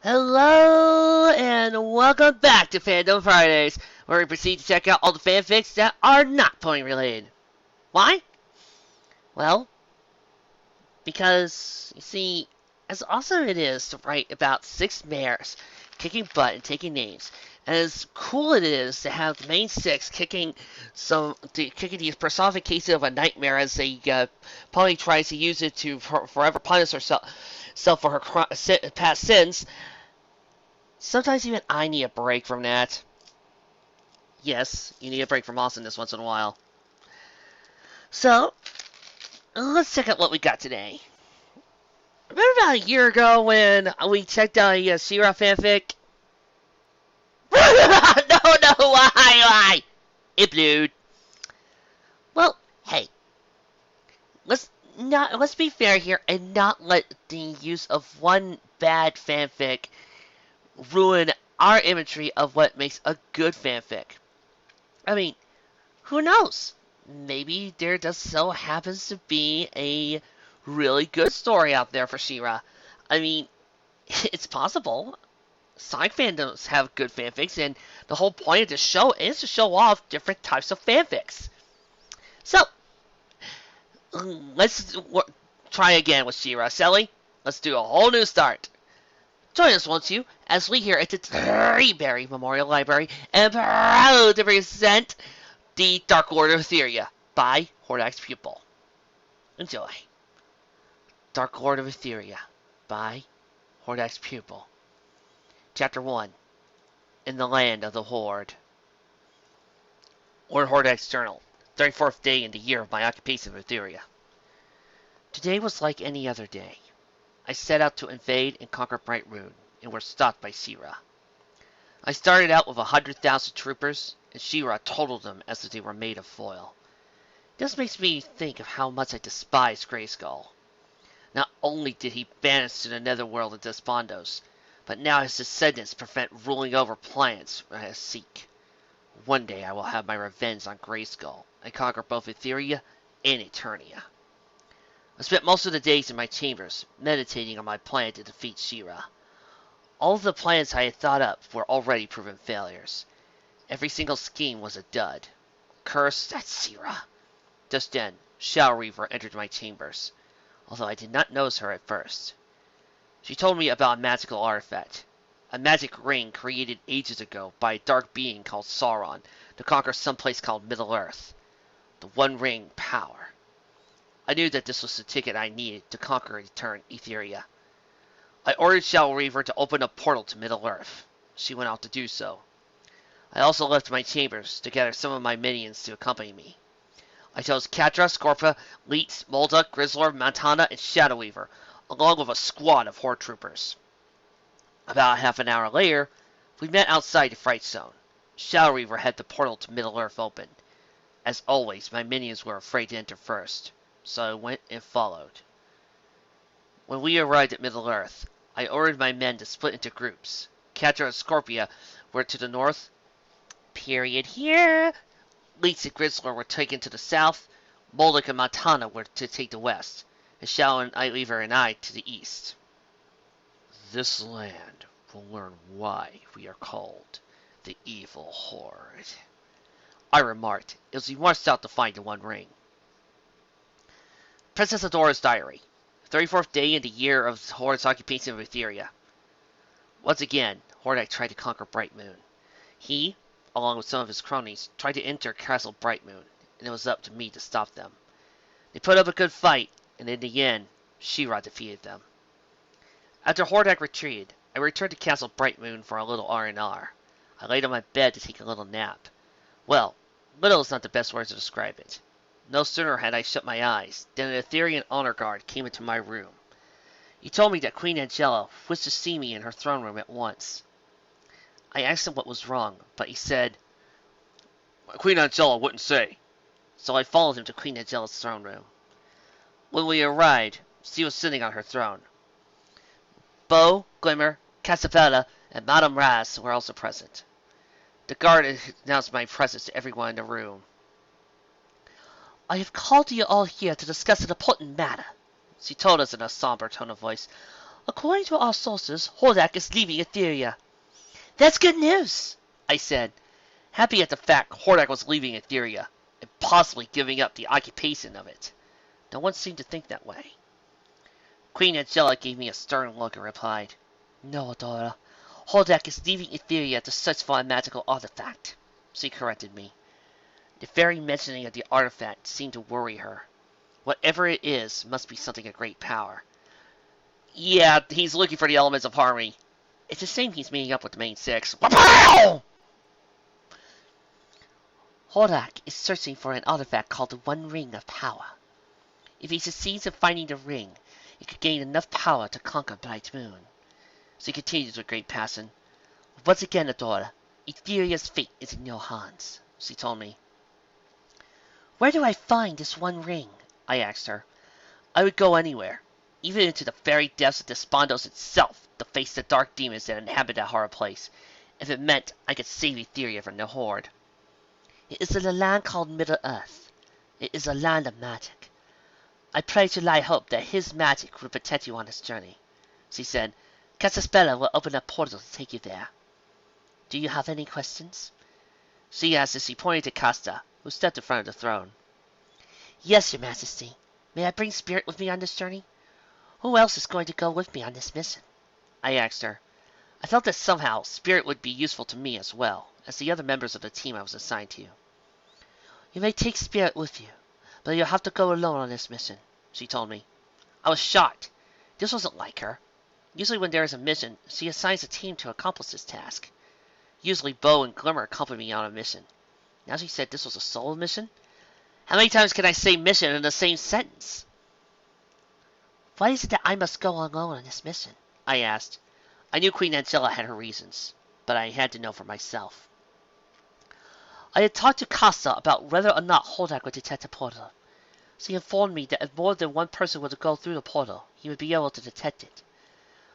Hello and welcome back to Fandom Fridays, where we proceed to check out all the fanfics that are not pony related. Why? Well, because, you see, as awesome it is to write about six mares kicking butt and taking names, and as cool it is to have the main six kicking these personifications of a nightmare as a pony tries to use it to forever punish herself for her past sins. Sometimes even I need a break from that. Yes, you need a break from awesomeness once in a while. So, let's check out what we got today. Remember about a year ago when we checked out a She-Ra fanfic? No, why? It blew. Well, hey, let's be fair here and not let the use of one bad fanfic ruin our imagery of what makes a good fanfic. I mean, who knows? Maybe there just so happens to be a really good story out there for She-Ra. I mean, it's possible. Sonic fandoms have good fanfics, and the whole point of this show is to show off different types of fanfics. So, let's try again with She-Ra. Sally, let's do a whole new start. Join us, won't you, as we here at the Treeberry Memorial Library am proud to present The Dark Lord of Etheria by Hordak's Pupil. Enjoy. Dark Lord of Etheria by Hordak's Pupil. Chapter 1. In the Land of the Horde. Lord Hordak's Journal. 34th day in the year of my occupation of Etheria. Today was like any other day. I set out to invade and conquer Brightmoon, and were stopped by She-Ra. I started out with 100,000 troopers, and She-Ra totaled them as if they were made of foil. This makes me think of how much I despise Grayskull. Not only did he banish to the netherworld of Despondos, but now his descendants prevent ruling over planets I seek. One day I will have my revenge on Grayskull, and conquer both Etheria and Eternia. I spent most of the days in my chambers, meditating on my plan to defeat She-Ra. All of the plans I had thought up were already proven failures. Every single scheme was a dud. Curse that She-Ra! Just then, Shadow Reaver entered my chambers, although I did not notice her at first. She told me about a magical artifact, a magic ring created ages ago by a dark being called Sauron to conquer some place called Middle-earth. The One Ring power. I knew that this was the ticket I needed to conquer Etheria. I ordered Shadow Reaver to open a portal to Middle-earth. She went out to do so. I also left my chambers to gather some of my minions to accompany me. I chose Catra, Scorpa, Leets, Molduck, Grizzlor, Montana, and Shadow Weaver, along with a squad of Horde troopers. About half an hour later, we met outside the Fright Zone. Shadow Reaver had the portal to Middle-earth open. As always, my minions were afraid to enter first, so I went and followed. When we arrived at Middle-earth, I ordered my men to split into groups. Catra and Scorpia were to the north. Period here. Leets and Grizzlor were taken to the south. Molduck and Montana were to take the west. And Shadow and Nightweaver and I to the east. This land will learn why we are called the Evil Horde, I remarked as we marched out to find the One Ring. Princess Adora's Diary. 34th day in the year of Horde's occupation of Etheria. Once again, Hordak tried to conquer Brightmoon. He, along with some of his cronies, tried to enter Castle Brightmoon, and it was up to me to stop them. They put up a good fight, and in the end, She-Ra defeated them. After Hordak retreated, I returned to Castle Brightmoon for a little R&R. I laid on my bed to take a little nap. Well, little is not the best word to describe it. No sooner had I shut my eyes than an Etherian honor guard came into my room. He told me that Queen Angela wished to see me in her throne room at once. I asked him what was wrong, but he said, Queen Angela wouldn't say. So I followed him to Queen Angela's throne room. When we arrived, she was sitting on her throne. Bo, Glimmer, Casabella, and Madame Raz were also present. The guard announced my presence to everyone in the room. I have called you all here to discuss an important matter, she told us in a somber tone of voice. According to our sources, Hordak is leaving Etheria. That's good news, I said, happy at the fact Hordak was leaving Etheria, and possibly giving up the occupation of it. No one seemed to think that way. Queen Angela gave me a stern look and replied, No, Adora. Hordak is leaving Etheria to search for a magical artifact. She corrected me. The very mentioning of the artifact seemed to worry her. Whatever it is must be something of great power. Yeah, he's looking for the elements of harmony. It's a shame he's meeting up with the main six. Wapow! Hordak is searching for an artifact called the One Ring of Power. If he succeeds in finding the ring, he could gain enough power to conquer Bright Moon. She continues with great passion. Once again, Adora, Etheria's fate is in your hands, she told me. Where do I find this One Ring? I asked her. I would go anywhere, even into the very depths of Despondos itself, to face the dark demons that inhabit that horrid place, if it meant I could save Etheria from the Horde. It is in a land called Middle-earth. It is a land of magic. I pray to Lai Hope that his magic will protect you on this journey. She said, Casaspella will open a portal to take you there. Do you have any questions? She asked as she pointed to Casta, who stepped in front of the throne. Yes, Your Majesty. May I bring Spirit with me on this journey? Who else is going to go with me on this mission? I asked her. I felt that somehow Spirit would be useful to me as well, as the other members of the team I was assigned to. You may take Spirit with you, but you'll have to go alone on this mission, she told me. I was shocked. This wasn't like her. Usually when there is a mission, she assigns a team to accomplish this task. Usually Bo and Glimmer accompany me on a mission. Now she said this was a solo mission? How many times can I say mission in the same sentence? Why is it that I must go alone on this mission? I asked. I knew Queen Angela had her reasons, but I had to know for myself. I had talked to Casa about whether or not Hordak would detect the portal. She informed me that if more than one person were to go through the portal, he would be able to detect it.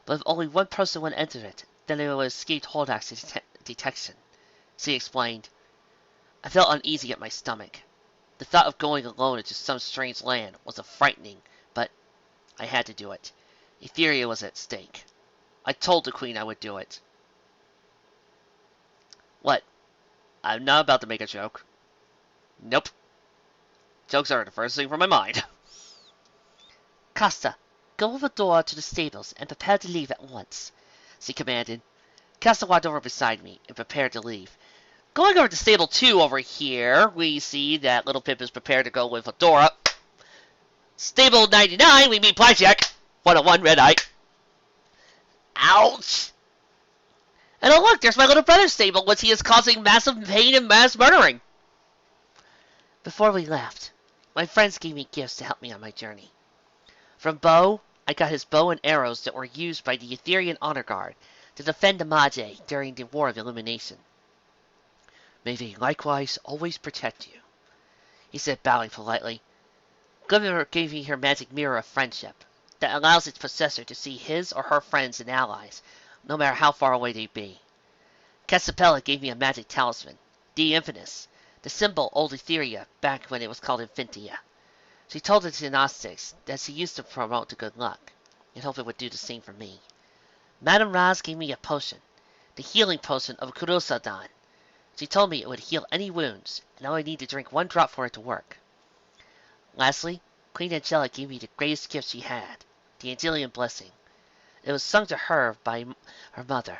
But if only one person would enter it, then they would escape Hordak's detection. She explained. I felt uneasy at my stomach. The thought of going alone into some strange land was frightening, but I had to do it. Etheria was at stake. I told the Queen I would do it. What? I'm not about to make a joke. Nope. Jokes are the first thing from my mind. Casta, go with Adora to the stables and prepare to leave at once, she commanded. Casta walked over beside me and prepared to leave. Going over to Stable 2 over here, we see that Little Pip is prepared to go with Adora. Stable 99, we meet Blackjack. 101, Red Eye. Ouch! And oh look, there's my little brother's stable, which he is causing massive pain and mass murdering. Before we left, my friends gave me gifts to help me on my journey. From Bo, I got his bow and arrows that were used by the Etherian Honor Guard to defend the Mage during the War of Illumination. May they likewise always protect you, he said, bowing politely. Glimmer gave me her magic mirror of friendship that allows its possessor to see his or her friends and allies, no matter how far away they be. Casapella gave me a magic talisman, the Infinus, the symbol old Etheria back when it was called Infintia. She told it to Gnostics that she used to promote the good luck, and hoped it would do the same for me. Madame Raz gave me a potion, the healing potion of Kurosadan. She told me it would heal any wounds, and I would need to drink 1 drop for it to work. Lastly, Queen Angela gave me the greatest gift she had, the Angelian Blessing. It was sung to her by her mother.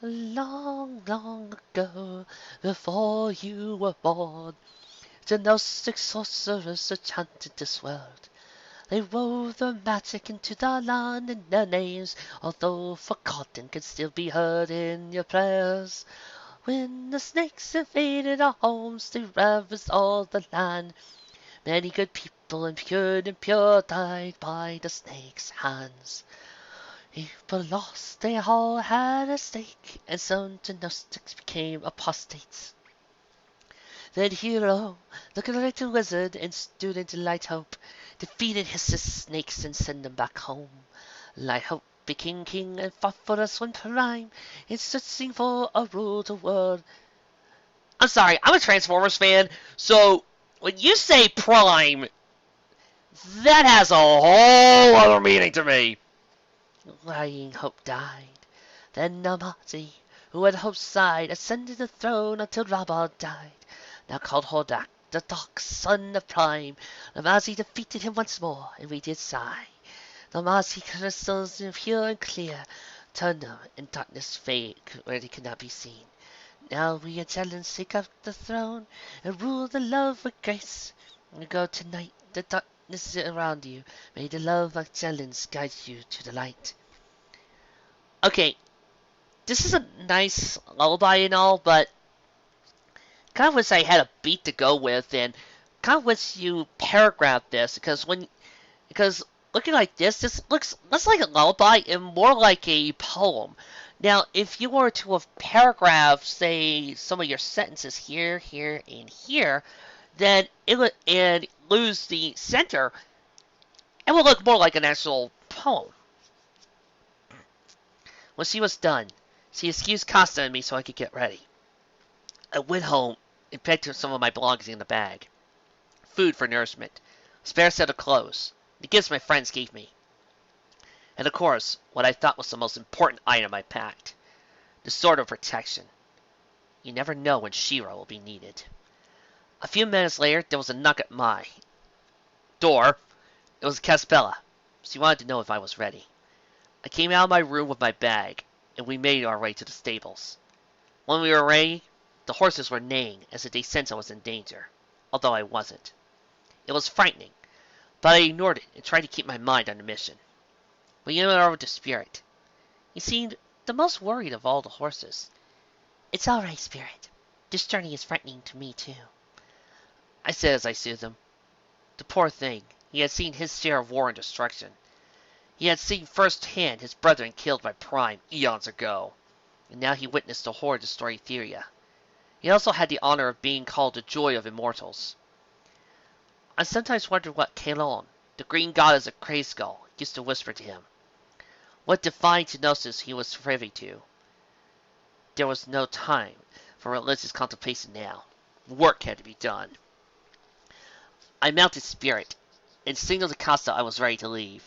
Long, long ago, before you were born, the Gnostic sorcerers enchanted this world. They wove the magic into the land, and their names, although forgotten, can still be heard in your prayers. When the snakes invaded our homes, they ravaged all the land. Many good people, impure and pure, died by the snake's hands. People lost, they all had a stake, and some Gnostics became apostates. Then Hero, the great wizard and student Light Hope, defeated his snakes and sent them back home. Light Hope became king and fought for us one prime in searching for a rule the world. I'm sorry, I'm a Transformers fan, so when you say prime, that has a whole other meaning to me. Lying hope died. Then Namazi, who had hope sighed, ascended the throne until Rabba died. Now called Hordak, the dark son of Prime, Namazi defeated him once more, and we did sigh. Namazi crystals pure and clear, turned them in darkness fade where they could not be seen. Now we Italians take up the throne and rule the love with grace. And go tonight, the darkness around you. May the love of Italians guide you to the light. Okay, this is a nice lullaby and all, but kind of wish I had a beat to go with, and kind of wish you paragraph this, because looking like this looks less like a lullaby and more like a poem. Now, if you were to have paragraphed, say, some of your sentences here, here, and here, then it would, and lose the center, it would look more like an actual poem. When she was done, she excused Costa and me so I could get ready. I went home and packed some of my belongings in the bag. Food for nourishment, a spare set of clothes, the gifts my friends gave me. And of course, what I thought was the most important item I packed, the sword of protection. You never know when Shira will be needed. A few minutes later, there was a knock at my door. It was Caspella. She wanted to know if I was ready. I came out of my room with my bag, and we made our way to the stables. When we were ready, the horses were neighing as if they sensed I was in danger, although I wasn't. It was frightening, but I ignored it and tried to keep my mind on the mission. We went over to Spirit. He seemed the most worried of all the horses. "It's all right, Spirit. This journey is frightening to me, too," I said as I soothed him. The poor thing, he had seen his share of war and destruction. He had seen firsthand his brethren killed by Prime eons ago, and now he witnessed the horde destroy Etheria. He also had the honor of being called the Joy of Immortals. I sometimes wondered what Kalon, the green goddess of Grayskull, used to whisper to him. What divine gnosis he was privy to. There was no time for religious contemplation now. Work had to be done. I mounted Spirit, and signaled to Costa I was ready to leave.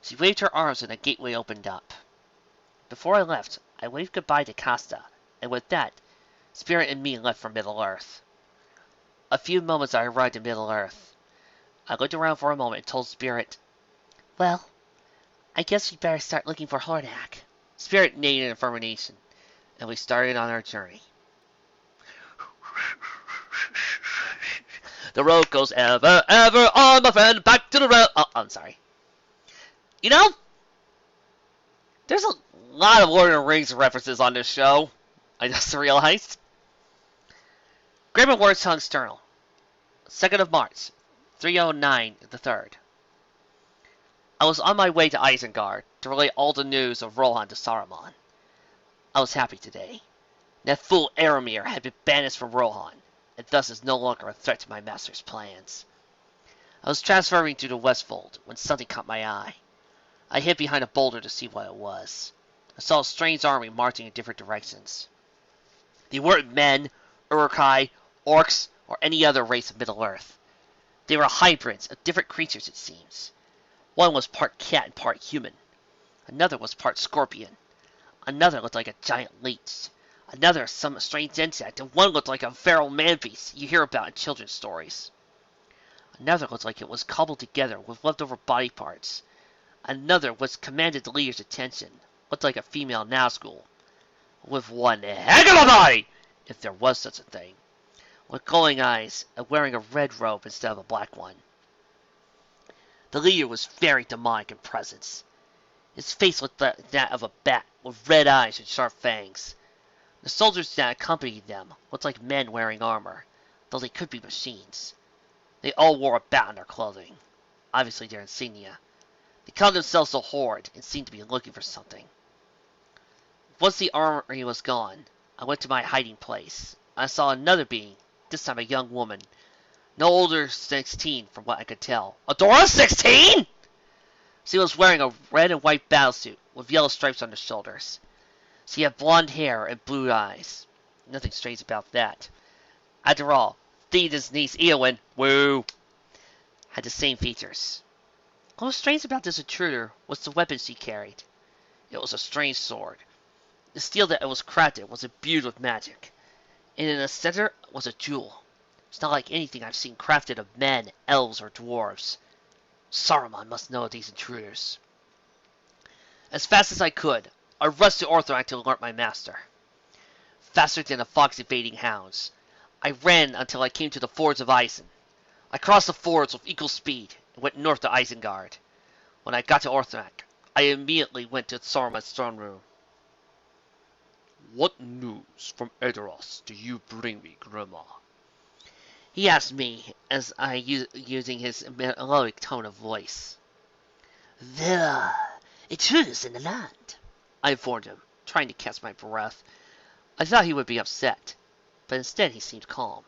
She waved her arms and a gateway opened up. Before I left, I waved goodbye to Costa, and with that, Spirit and me left for Middle-earth. A few moments I arrived in Middle-earth. I looked around for a moment and told Spirit, "Well, I guess we'd better start looking for Hordak." Spirit neighed in affirmation, and we started on our journey. The road goes ever, ever on, my friend, back to the road. Oh, I'm sorry. You know, there's a lot of Lord of the Rings references on this show. I just realized. Grammar Words Tongue Sternal. 2nd of March, 309 the 3rd. I was on my way to Isengard to relay all the news of Rohan to Saruman. I was happy today. That fool Aramir had been banished from Rohan, and thus is no longer a threat to my master's plans. I was transferring to the Westfold when something caught my eye. I hid behind a boulder to see what it was. I saw a strange army marching in different directions. They weren't men, Uruk-hai, orcs, or any other race of Middle-earth. They were hybrids of different creatures, it seems. One was part cat and part human. Another was part scorpion. Another looked like a giant leech. Another some strange insect, and one looked like a feral man-beast you hear about in children's stories. Another looked like it was cobbled together with leftover body parts. Another which commanded the leader's attention, looked like a female Nazgul, with one heck of a body, if there was such a thing, with glowing eyes and wearing a red robe instead of a black one. The leader was very demonic in presence. His face looked like that of a bat, with red eyes and sharp fangs. The soldiers that accompanied them looked like men wearing armor, though they could be machines. They all wore a bat on their clothing, obviously their insignia. They called themselves the Horde and seemed to be looking for something. Once the armory was gone, I went to my hiding place. I saw another being, this time a young woman, no older than 16 from what I could tell. Adora 16?! She was wearing a red and white battlesuit with yellow stripes on the shoulders. She had blonde hair and blue eyes. Nothing strange about that. After all, Theoden's niece Eowyn, woo, had the same features. What was strange about this intruder was the weapon she carried. It was a strange sword. The steel that it was crafted was imbued with magic, and in the center was a jewel. It's not like anything I've seen crafted of men, elves, or dwarves. Saruman must know of these intruders. As fast as I could, I rushed to Orthanc to alert my master. Faster than a fox evading hounds, I ran until I came to the fords of Eisen. I crossed the fords with equal speed and went north to Isengard. When I got to Orthanc, I immediately went to Saruman's throne room. "What news from Edoras do you bring me, Grandma?" he asked me, as I using his melodic tone of voice. "There are intruders in the land," I informed him, trying to catch my breath. I thought he would be upset, but instead he seemed calm.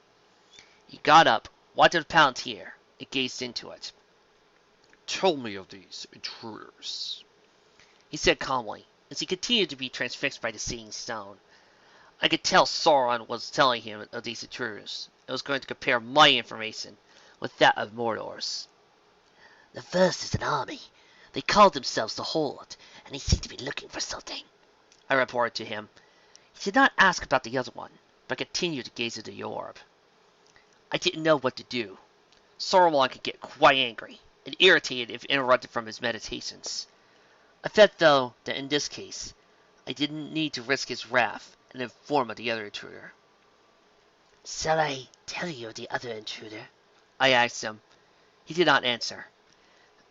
He got up, walked to the Palantir, and gazed into it. "Tell me of these intruders," he said calmly, as he continued to be transfixed by the seeing stone. I could tell Sauron was telling him of these intruders, and was going to compare my information with that of Mordor's. "The first is an army. They called themselves the Horde, and they seem to be looking for something," I reported to him. He did not ask about the other one, but continued to gaze at the orb. I didn't know what to do. Sauron could get quite angry and irritated if interrupted from his meditations. I felt, though, that in this case, I didn't need to risk his wrath and inform of the other intruder. "Shall I tell you of the other intruder?" I asked him. He did not answer.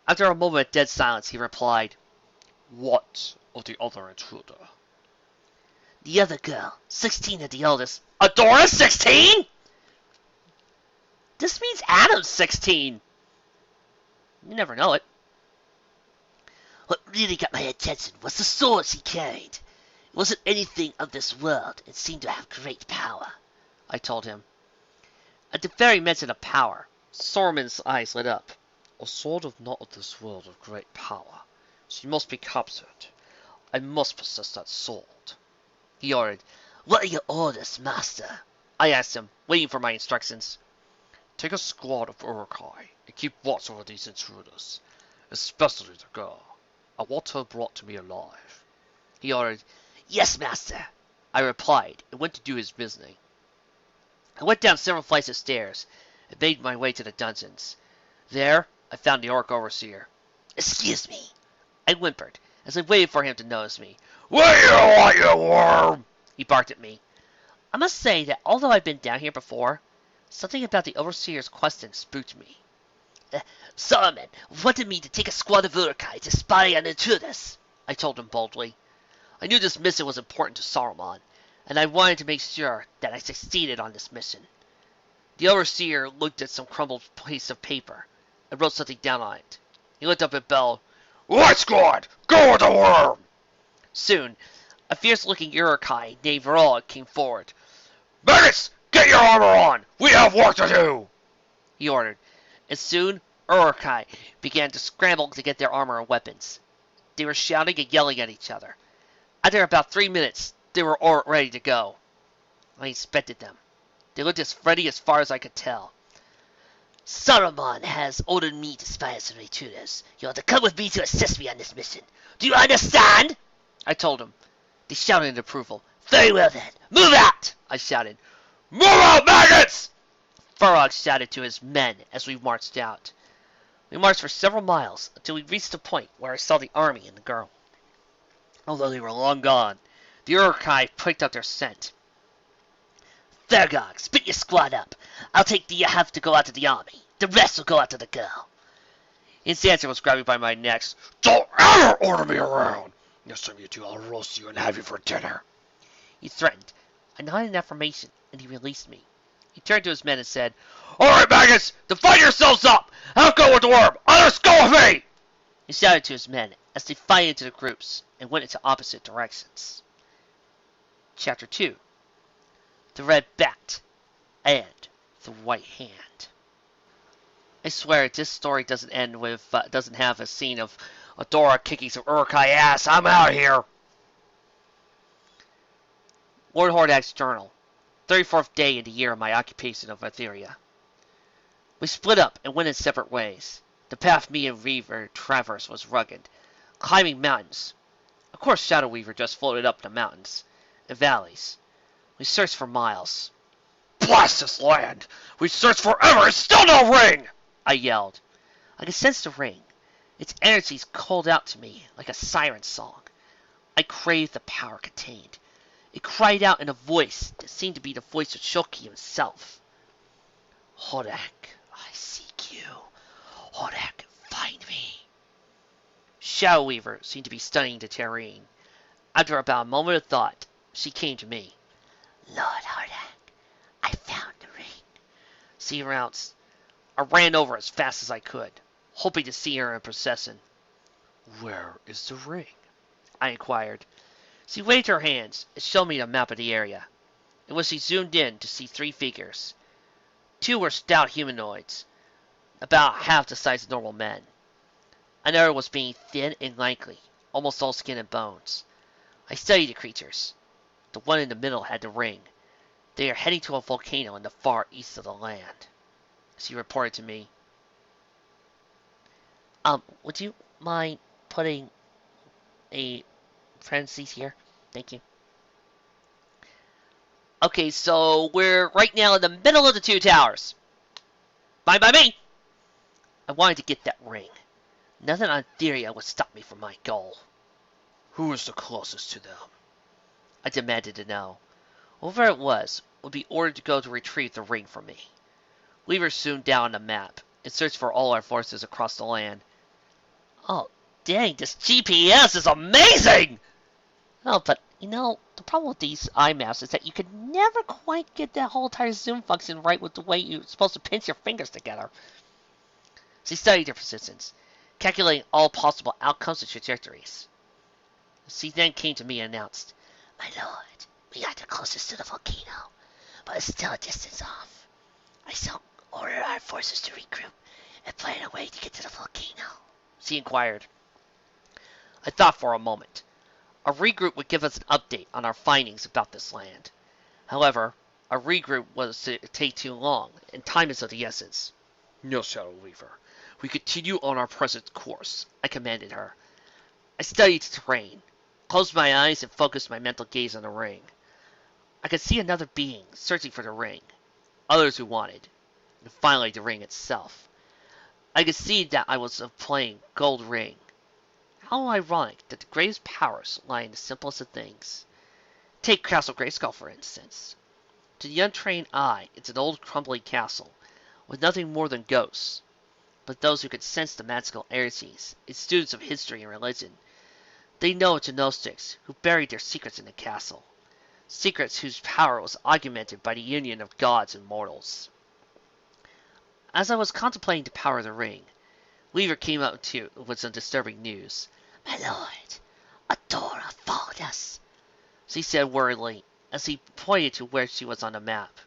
After a moment of dead silence, he replied, "What of the other intruder?" "The other girl, 16 at the oldest." "Adora 16?" This means Adam's 16. You never know it. "What really got my attention was the sword she carried. It wasn't anything of this world and seemed to have great power," I told him. At the very mention of power, Saruman's eyes lit up. "A sword of not of this world of great power. She must be captured. I must possess that sword," he ordered. "What are your orders, master?" I asked him, waiting for my instructions. "Take a squad of Uruk-hai and keep watch over these intruders, especially the girl. I want her brought to me alive," he ordered. "Yes, master," I replied, and went to do his business. I went down several flights of stairs, and made my way to the dungeons. There, I found the Orc Overseer. "Excuse me," I whimpered, as I waited for him to notice me. "What you want, you worm?" he barked at me. I must say that although I've been down here before, something about the Overseer's question spooked me. "Saruman wanted me to take a squad of Uruk-hai to spy on intruders," I told him boldly. I knew this mission was important to Saruman, and I wanted to make sure that I succeeded on this mission. The Overseer looked at some crumpled piece of paper and wrote something down on it. He looked up and bellowed, "White Squad, go with the worm!" Soon, a fierce-looking Uruk-hai named Varol came forward. "Maggots, get your armor on! We have work to do!" he ordered, and soon Uruk-hai began to scramble to get their armor and weapons. They were shouting and yelling at each other. After about 3 minutes, they were all ready to go. I inspected them. They looked as ready as far as I could tell. "Saruman has ordered me to spy on some intruders. You are to come with me to assist me on this mission. Do you understand?" I told him. They shouted in approval. "Very well then. Move out!" I shouted. "Move out, maggots!" Farog shouted to his men as we marched out. We marched for several miles until we reached the point where I saw the army and the girl. Although they were long gone, the Uruk-hai picked up their scent. "Thergog, split your squad up. I'll take the half to go out to the army. The rest will go out to the girl." His answer was grabbing by my neck. "Don't ever order me around! Next time you do, I'll roast you and have you for dinner," he threatened. I nodded in affirmation, and he released me. He turned to his men and said, "All right, maggots, divide yourselves up! I'll go with the worm! Others go with me!" He shouted to his men as they fired into the groups and went into opposite directions. Chapter 2. The Red Bat and the White Hand. I swear this story doesn't end with doesn't have a scene of Adora kicking some Uruk-hai ass. I'm out here. Lord Hordak's journal. 34th day in the year of my occupation of Etheria. We split up and went in separate ways. The path me and Weaver traversed was rugged, climbing mountains. Of course Shadow Weaver just floated up the mountains and valleys. We searched for miles. "Blast this land! We searched forever and still no ring!" I yelled. I could sense the ring. Its energies called out to me like a siren song. I craved the power contained. It cried out in a voice that seemed to be the voice of Shoki himself. "Hordak, I seek you. Hordak, find me." Shadow Weaver seemed to be studying the terrain. After about a moment of thought, she came to me. "Lord Hordak, I found the ring." She announced. I ran over as fast as I could, hoping to see her in procession. "Where is the ring?" I inquired. She waved her hands and showed me a map of the area, in which she zoomed in to see 3 figures. 2 were stout humanoids, about half the size of normal men. Another was being thin and lanky, almost all skin and bones. I studied the creatures. The one in the middle had the ring. They are heading to a volcano in the far east of the land. She reported to me. Would you mind putting a parentheses here? Thank you. Okay, so we're right now in the middle of the 2 towers. Fine by me! I wanted to get that ring. Nothing on Etheria would stop me from my goal. Who is the closest to them? I demanded to know. Whoever it was would be ordered to go to retrieve the ring from me. Weaver zoomed down on the map and searched for all our forces across the land. Oh, dang, this GPS is amazing! Oh, but, the problem with these iMaps is that you could never quite get that whole entire zoom function right with the way you're supposed to pinch your fingers together. She studied their positions, calculating all possible outcomes and trajectories. She then came to me and announced, "My lord, we got the closest to the volcano, but it's still a distance off. I shall order our forces to regroup and plan a way to get to the volcano." She inquired. I thought for a moment. A regroup would give us an update on our findings about this land. However, a regroup was to take too long, and time is of the essence. "No, Shadow Weaver. We continue on our present course," I commanded her. I studied the terrain, closed my eyes, and focused my mental gaze on the ring. I could see another being searching for the ring, others who wanted, and finally the ring itself. I could see that I was playing Gold Ring. How ironic that the greatest powers lie in the simplest of things. Take Castle Grayskull, for instance. To the untrained eye, it's an old crumbling castle, with nothing more than ghosts. But those who can sense the magical energies, it's students of history and religion. They know it's the Gnostics who buried their secrets in the castle. Secrets whose power was augmented by the union of gods and mortals. As I was contemplating the power of the ring, Weaver came up with some disturbing news. "My lord, Etheria followed us," she said worriedly, as he pointed to where she was on the map.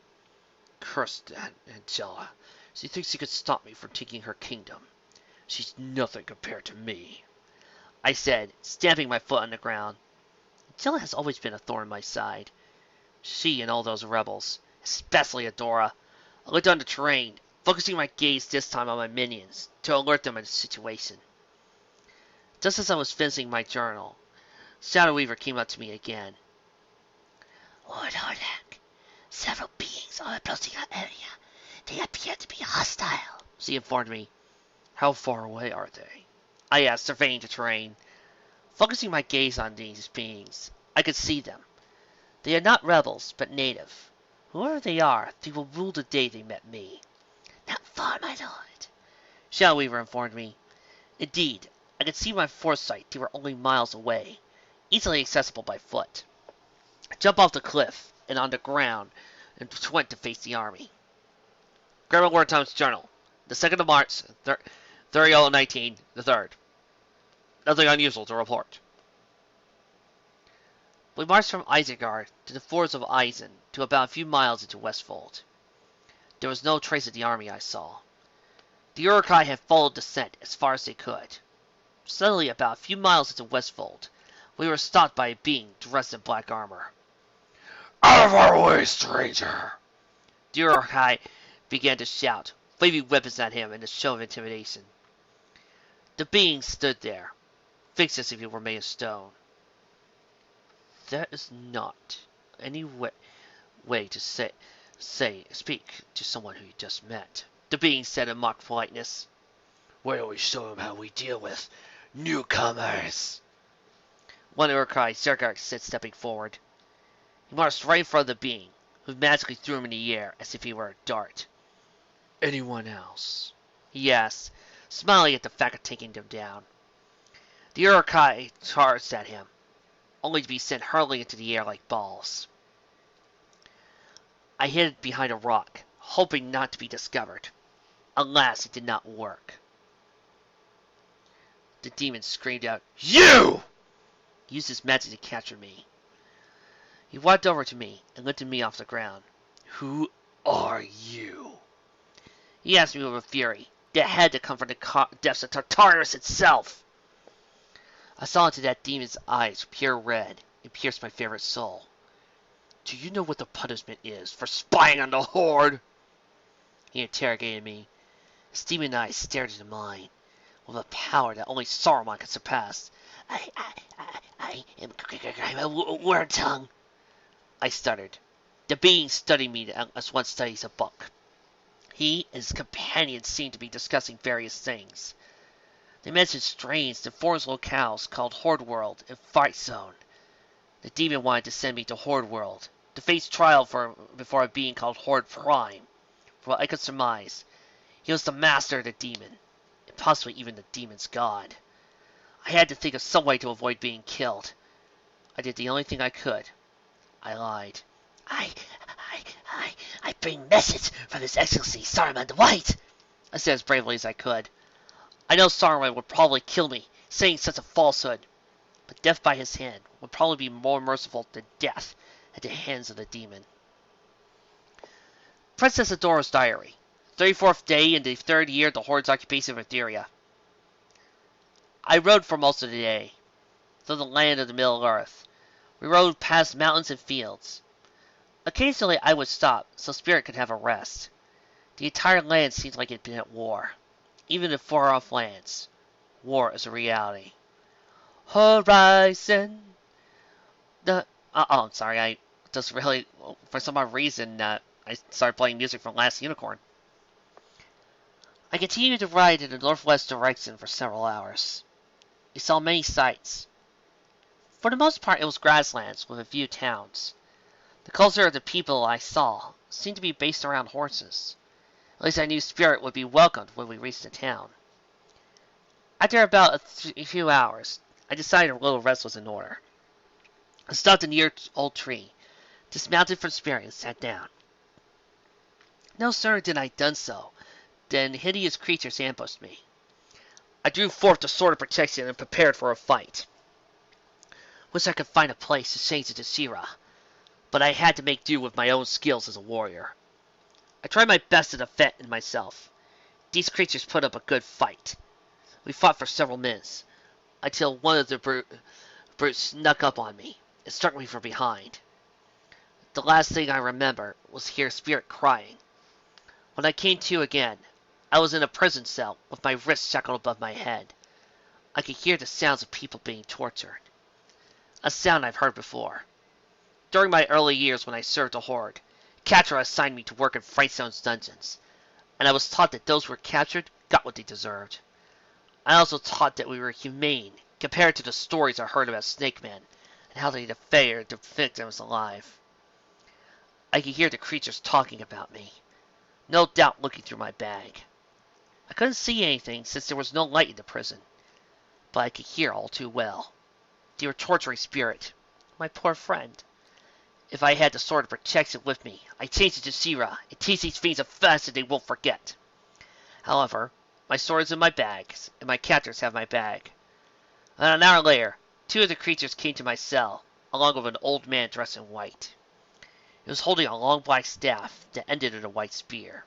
"Curse that Angela. She thinks she could stop me from taking her kingdom. She's nothing compared to me," I said, stamping my foot on the ground. Angela has always been a thorn in my side. She and all those rebels, especially Etheria. I looked on the terrain, focusing my gaze this time on my minions to alert them of the situation. Just as I was finishing my journal, Shadow Weaver came up to me again. "Lord Hordak, several beings are approaching our area. They appear to be hostile," she informed me. "How far away are they?" I asked, surveying the terrain. Focusing my gaze on these beings, I could see them. They are not rebels, but native. Whoever they are, they will rule the day they met me. "Not far, my lord," Shadow Weaver informed me. Indeed, I could see by foresight they were only miles away, easily accessible by foot. I jumped off the cliff and on the ground and went to face the army. Grandma Wartime's Journal, the 2nd of March, 3019, the 3rd. Nothing unusual to report. We marched from Isengard to the fords of Eisen to about a few miles into Westfold. There was no trace of the army I saw. The Urukai had followed the scent as far as they could. Suddenly, about a few miles into Westfold, we were stopped by a being dressed in black armor. "Out of our way, stranger!" The Urukai began to shout, waving weapons at him in a show of intimidation. The being stood there, fixed as if he were made of stone. That is not any way to speak to someone who you just met, the being said in mock politeness. Why don't we show him how we deal with newcomers? One Urukai Zergak said, stepping forward. He marched right in front of the being, who magically threw him in the air as if he were a dart. Anyone else? He asked, smiling at the fact of taking him down. The Urukai charged at him, only to be sent hurtling into the air like balls. I hid behind a rock, hoping not to be discovered. Alas, it did not work. The demon screamed out, "You!" He used his magic to capture me. He walked over to me and lifted me off the ground. Who are you? He asked me with a fury that had to come from the depths of Tartarus itself. I saw into that demon's eyes, pure red, and pierced my favorite soul. Do you know what the punishment is for spying on the Horde? He interrogated me. His demon eyes stared into mine, with a power that only Saruman could surpass. I'm a word tongue. I stuttered. The being studied me as one studies a book. He and his companions seemed to be discussing various things. They mentioned strange and foreign locales called Horde World and Fight Zone. The demon wanted to send me to Horde World, to face trial before a being called Horde Prime. For what I could surmise, he was the master of the demon, and possibly even the demon's god. I had to think of some way to avoid being killed. I did the only thing I could. I lied. I bring message from His Excellency Saruman the White, I said as bravely as I could. I know Saruman would probably kill me, saying such a falsehood, but death by his hand would probably be more merciful than death at the hands of the demon. Princess Adora's Diary, 34th day in the 3rd year of the Horde's occupation of Etheria. I rode for most of the day, through the land of the Middle Earth. We rode past mountains and fields. Occasionally I would stop, so Spirit could have a rest. The entire land seemed like it had been at war. Even in far-off lands, war is a reality. Horizon! I'm sorry, I just really, for some odd reason, I started playing music from Last Unicorn. I continued to ride in the northwest direction for several hours. We saw many sights. For the most part, it was grasslands with a few towns. The culture of the people I saw seemed to be based around horses. At least I knew Spirit would be welcomed when we reached the town. After about a few hours, I decided a little rest was in order. I stopped a near old tree, dismounted from Spirit, and sat down. No sooner did I done so than hideous creatures ambushed me. I drew forth the sword of protection and prepared for a fight. Wish I could find a place to change into Shira, but I had to make do with my own skills as a warrior. I tried my best to defend myself. These creatures put up a good fight. We fought for several minutes, until one of the brutes snuck up on me and struck me from behind. The last thing I remember was hear Spirit crying. When I came to again, I was in a prison cell with my wrists shackled above my head. I could hear the sounds of people being tortured. A sound I've heard before. During my early years when I served the Horde, Catra assigned me to work in Fight Zone's dungeons, and I was taught that those who were captured got what they deserved. I also taught that we were humane compared to the stories I heard about Snake Men and how they devoured the victims alive. I could hear the creatures talking about me, no doubt looking through my bag. I couldn't see anything since there was no light in the prison, but I could hear all too well. They were torturing Spirit, my poor friend. If I had the sword of protection with me, I'd change it to Shira and teach these fiends a fast that they won't forget. However, my sword is in my bag, and my captors have my bag. And an hour later, 2 of the creatures came to my cell, along with an old man dressed in white. He was holding a long black staff that ended in a white spear.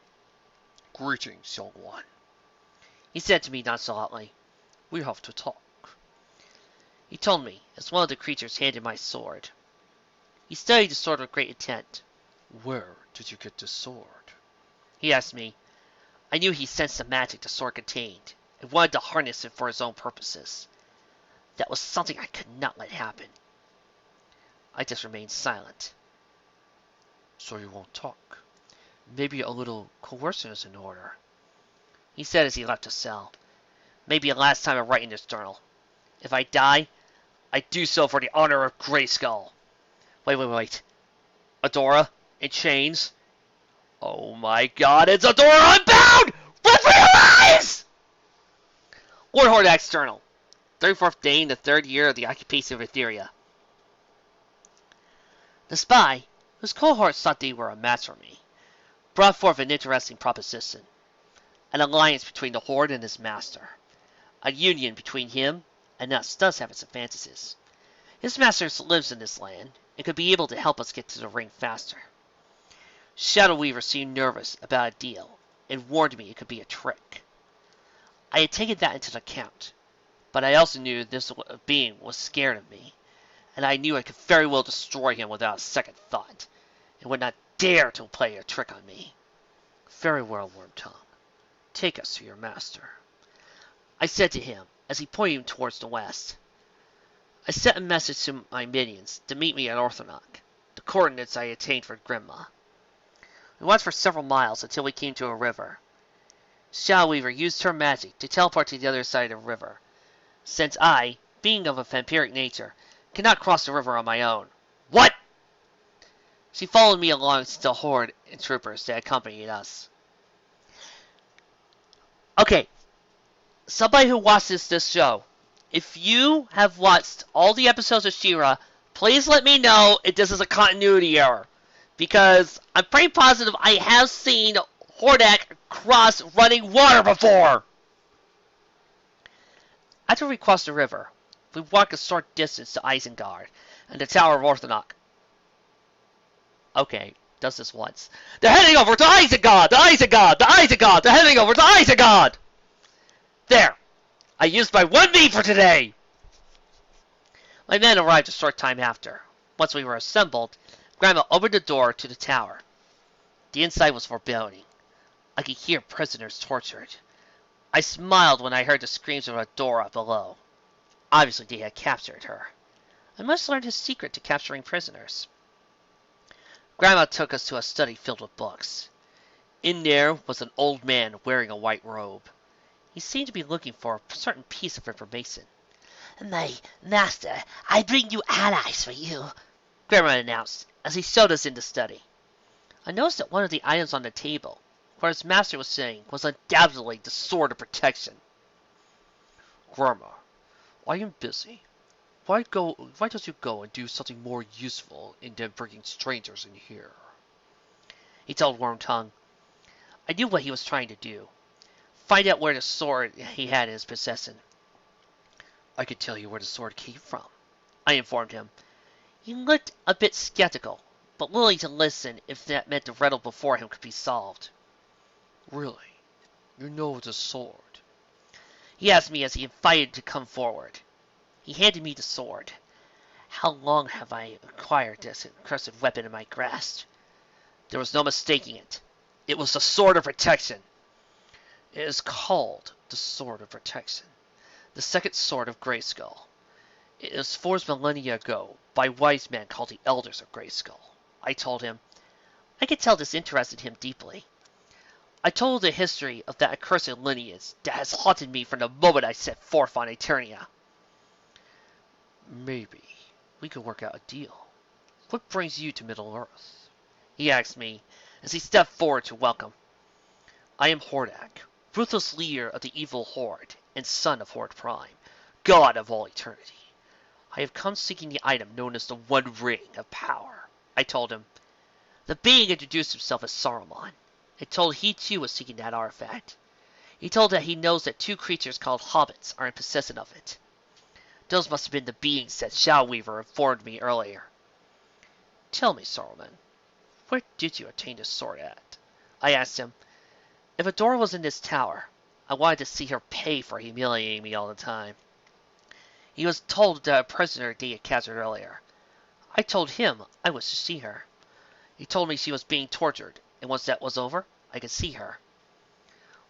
Greetings, young one, he said to me nonchalantly. We have to talk. He told me, as one of the creatures handed my sword. He studied the sword with great intent. Where did you get this sword? He asked me. I knew he sensed the magic the sword contained, and wanted to harness it for his own purposes. That was something I could not let happen. I just remained silent. So you won't talk? Maybe a little coercion is in order, he said as he left the cell. Maybe a last time I write in this journal. If I die, I do so for the honor of Grayskull. Wait. Adora? In chains? Oh my god, it's Adora Unbound! Run for your lives! Lord Hordak's journal. 34th day in the 3rd year of the occupation of Etheria. The spy, whose cohorts thought they were a match for me, brought forth an interesting proposition. An alliance between the Horde and his master. A union between him and us does have its advantages. His master lives in this land and could be able to help us get to the ring faster. Shadow Weaver seemed nervous about a deal and warned me it could be a trick. I had taken that into account, but I also knew this being was scared of me, and I knew I could very well destroy him without a second thought, and would not dare to play a trick on me. Very well, Wormtongue. Take us to your master, I said to him as he pointed towards the west. I sent a message to my minions to meet me at Orthonoc, the coordinates I attained for Grimma. We walked for several miles until we came to a river. Shadow Weaver used her magic to teleport to the other side of the river, since I, being of a vampiric nature, cannot cross the river on my own. What? She followed me along to the horde and troopers that accompanied us. Okay, somebody who watches this show, if you have watched all the episodes of She-Ra, please let me know if this is a continuity error. Because I'm pretty positive I have seen Hordak cross running water before. After we crossed the river, we walked a short distance to Isengard and the Tower of Orthonoc. Okay, does this once. They're heading over to Isengard! They're heading over to Isengard! There! I used my 1V for today! My men arrived a short time after. Once we were assembled, Grandma opened the door to the tower. The inside was foreboding. I could hear prisoners tortured. I smiled when I heard the screams of Adora below. Obviously they had captured her. I must learn his secret to capturing prisoners. Grandma took us to a study filled with books. In there was an old man wearing a white robe. He seemed to be looking for a certain piece of information. My master, I bring you allies for you, Grandma announced as he showed us in the study. I noticed that one of the items on the table, where his master was sitting, was undoubtedly the Sword of Protection. Grandma, I am busy. Why don't you go and do something more useful than bringing strangers in here? He told Wormtongue. I knew what he was trying to do. Find out where the sword he had in his possession. I could tell you where the sword came from, I informed him. He looked a bit skeptical, but willing to listen if that meant the riddle before him could be solved. Really? You know the sword? He asked me as he invited to come forward. He handed me the sword. How long have I acquired this accursed weapon in my grasp? There was no mistaking it. It was the Sword of Protection. It is called the Sword of Protection, the second sword of Grayskull. It was forged millennia ago by wise men called the Elders of Grayskull. I told him. I could tell this interested him deeply. I told the history of that accursed lineage that has haunted me from the moment I set forth on Eternia. Maybe we could work out a deal. What brings you to Middle-earth? He asked me as he stepped forward to welcome. I am Hordak, ruthless leader of the evil Horde and son of Horde Prime, god of all eternity. I have come seeking the item known as the One Ring of Power, I told him. The being introduced himself as Saruman. I told he too was seeking that artifact. He told that he knows that 2 creatures called hobbits are in possession of it. Those must have been the beings that Shadow Weaver informed me earlier. Tell me, Saruman, where did you obtain this sword at? I asked him. If Adora was in this tower, I wanted to see her pay for humiliating me all the time. He was told that a prisoner they had captured earlier. I told him I was to see her. He told me she was being tortured, and once that was over, I could see her.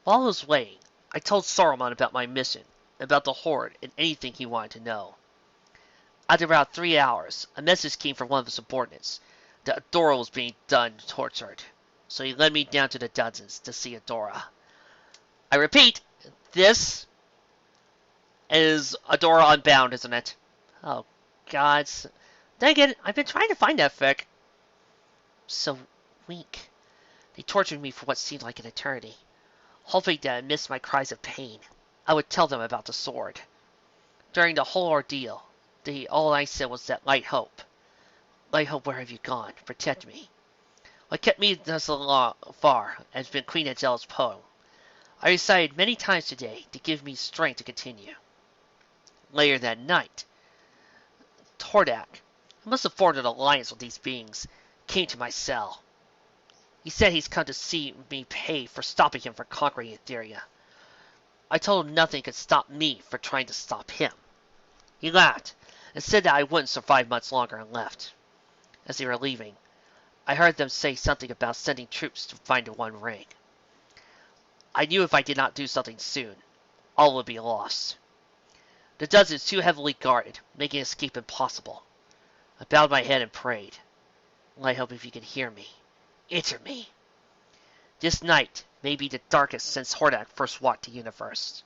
While I was waiting, I told Saruman about my mission, about the Horde, and anything he wanted to know. After about 3 hours, a message came from one of the subordinates that Adora was being tortured, so he led me down to the dungeons to see Adora. I repeat, this is Adora Unbound, isn't it? Oh, God. Dang it, I've been trying to find that fic. So weak. They tortured me for what seemed like an eternity, hoping that amidst my cries of pain, I would tell them about the sword. During the whole ordeal, all I said was that Light Hope. Light Hope, where have you gone? Protect me. What kept me thus far has been Queen Angela's poem. I recited many times today to give me strength to continue. Later that night, Hordak, who must have formed an alliance with these beings, came to my cell. He said he's come to see me pay for stopping him from conquering Etheria. I told him nothing could stop me from trying to stop him. He laughed and said that I wouldn't survive much longer and left. As they were leaving, I heard them say something about sending troops to find the One Ring. I knew if I did not do something soon, all would be lost. The dungeon is too heavily guarded, making escape impossible. I bowed my head and prayed. Light Hope, if you can hear me, answer me. This night may be the darkest since Hordak first walked the universe.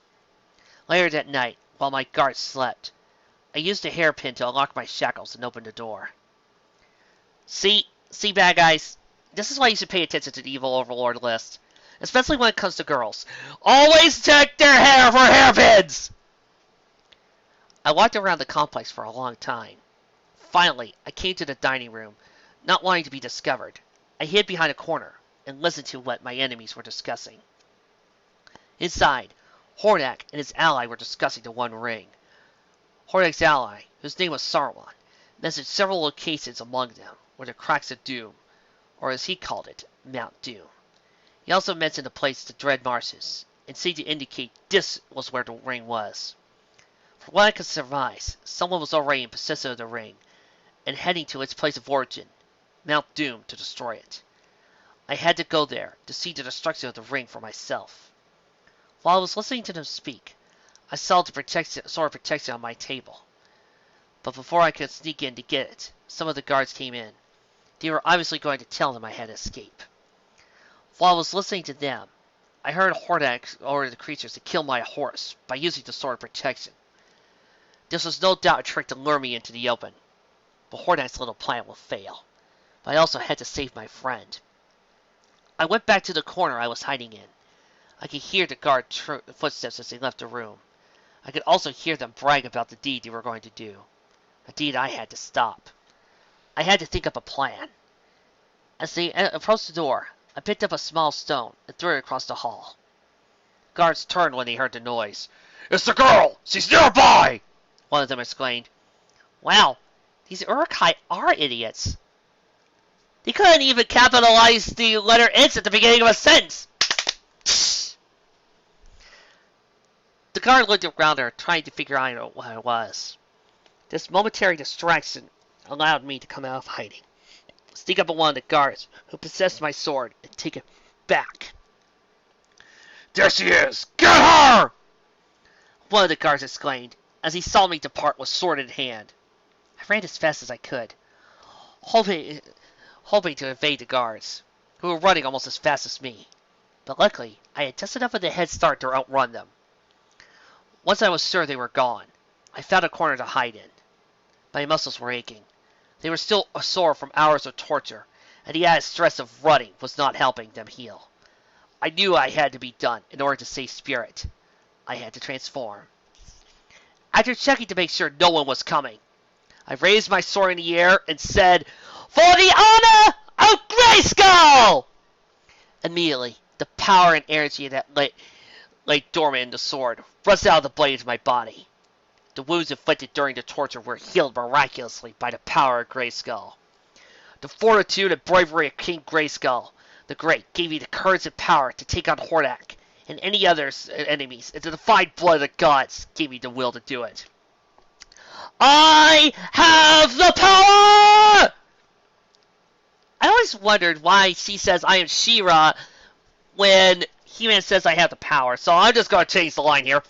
Later that night, while my guards slept, I used a hairpin to unlock my shackles and open the door. See, bad guys, this is why you should pay attention to the evil overlord list, especially when it comes to girls. Always check their hair for hairpins! I walked around the complex for a long time. Finally, I came to the dining room, not wanting to be discovered. I hid behind a corner and listened to what my enemies were discussing. Inside, Hordak and his ally were discussing the One Ring. Hordak's ally, whose name was Saruman, mentioned several locations among them were the Cracks of Doom, or as he called it, Mount Doom. He also mentioned the place the Dread Marshes, and seemed to indicate this was where the ring was. For what I could surmise, someone was already in possession of the ring, and heading to its place of origin, Mount Doom, to destroy it. I had to go there to see the destruction of the ring for myself. While I was listening to them speak, I saw the sword protection on my table. But before I could sneak in to get it, some of the guards came in. They were obviously going to tell them I had escaped. While I was listening to them, I heard Hordak order the creatures to kill my horse by using the sword protection. This was no doubt a trick to lure me into the open, but Hordak's little plan will fail. But I also had to save my friend. I went back to the corner I was hiding in. I could hear the guard footsteps as they left the room. I could also hear them brag about the deed they were going to do. A deed I had to stop. I had to think up a plan. As they approached the door, I picked up a small stone and threw it across the hall. Guards turned when they heard the noise. "It's the girl! She's nearby!" one of them exclaimed. Wow, these Urukai are idiots. They couldn't even capitalize the letter "its" at the beginning of a sentence. The guard looked around her, trying to figure out what it was. This momentary distraction allowed me to come out of hiding, sneak up on one of the guards who possessed my sword, and take it back. "There she is! Get her!" one of the guards exclaimed, as he saw me depart with sword in hand. I ran as fast as I could, hoping to evade the guards, who were running almost as fast as me. But luckily, I had just enough of a head start to outrun them. Once I was sure they were gone, I found a corner to hide in. My muscles were aching. They were still sore from hours of torture, and the added stress of running was not helping them heal. I knew I had to be done in order to save Spirit. I had to transform. After checking to make sure no one was coming, I raised my sword in the air and said, "For the honor of Grayskull!" Immediately, the power and energy that lay dormant in the sword rushed out of the blade of my body. The wounds inflicted during the torture were healed miraculously by the power of Grayskull. The fortitude and bravery of King Grayskull the Great gave me the courage and power to take on Hordak and any other enemies, and the divine blood of the gods gave me the will to do it. I have the power! I always wondered why she says I am She-Ra when He-Man says I have the power, so I'm just gonna change the line here.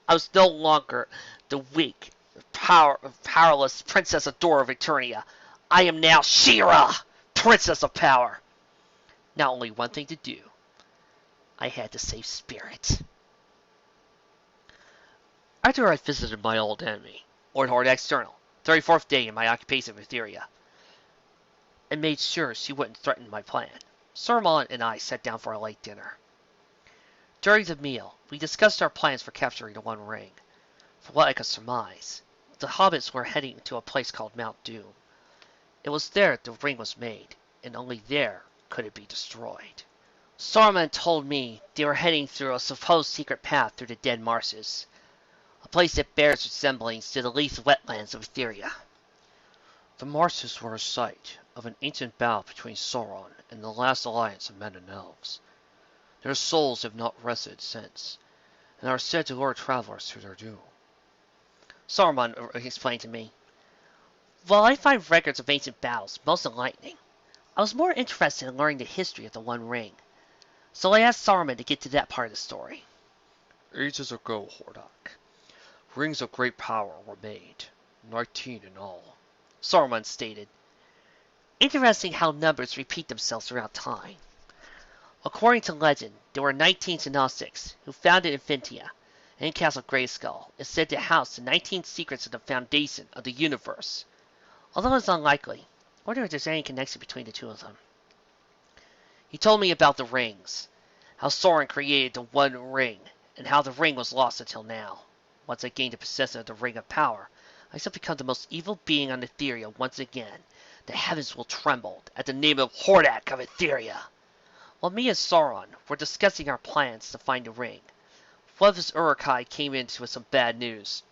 I was no longer the weak, powerless Princess Adora of Eternia. I am now She-Ra, Princess of Power. Now only one thing to do. I had to save Spirit. After I visited my old enemy, Lord Hordak's journal, 34th day in my occupation of Etheria, and made sure she wouldn't threaten my plan, Saruman and I sat down for a late dinner. During the meal, we discussed our plans for capturing the One Ring. From what I could surmise, the hobbits were heading to a place called Mount Doom. It was there the ring was made, and only there could it be destroyed. Saruman told me they were heading through a supposed secret path through the Dead Marshes, a place that bears resemblance to the least wetlands of Etheria. The marshes were a site of an ancient battle between Sauron and the last alliance of men and elves. Their souls have not rested since, and are said to lure travelers to their doom. Saruman explained to me, "While I find records of ancient battles most enlightening, I was more interested in learning the history of the One Ring, so I asked Saruman to get to that part of the story." Ages ago, Hordak, rings of great power were made, 19 in all. Saruman stated. Interesting how numbers repeat themselves throughout time. According to legend, there were 19 Gnostics who founded Infintia, and Castle Grayskull is said to house the 19 secrets of the foundation of the universe. Although it's unlikely, I wonder if there's any connection between the two of them. He told me about the rings, how Sauron created the One Ring, and how the ring was lost until now. Once I gained the possession of the Ring of Power, I shall become the most evil being on Etheria once again. The heavens will tremble at the name of Hordak of Etheria. While me and Sauron were discussing our plans to find the ring, one of his Uruk-hai came in with some bad news.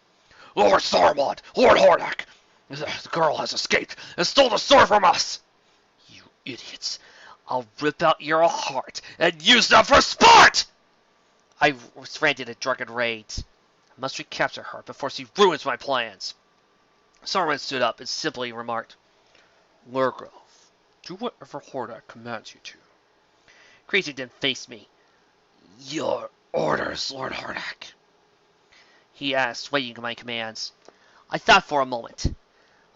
Lord Saruman! Lord Hordak! The girl has escaped and stole the sword from us! You idiots! I'll rip out your heart and use them for sport! I ranted in drunken rage. I must recapture her before she ruins my plans. Saruman stood up and simply remarked, Lurgoth, do whatever Hordak commands you to. Creature then faced me. Your orders, Lord Hordak, he asked, waiting my commands. I thought for a moment.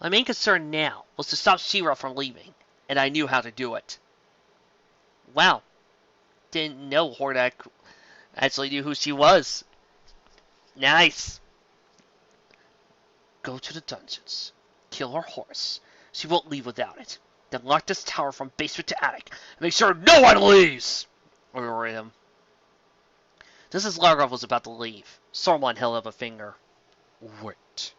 My main concern now was to stop She-Ra from leaving, and I knew how to do it. Wow. Didn't know Hordak actually knew who she was. Nice. Go to the dungeons. Kill her horse. She won't leave without it. Then lock this tower from basement to attic, and make sure no one leaves! Ordered him. Just as Largoth was about to leave, Saruman held up a finger. Wait,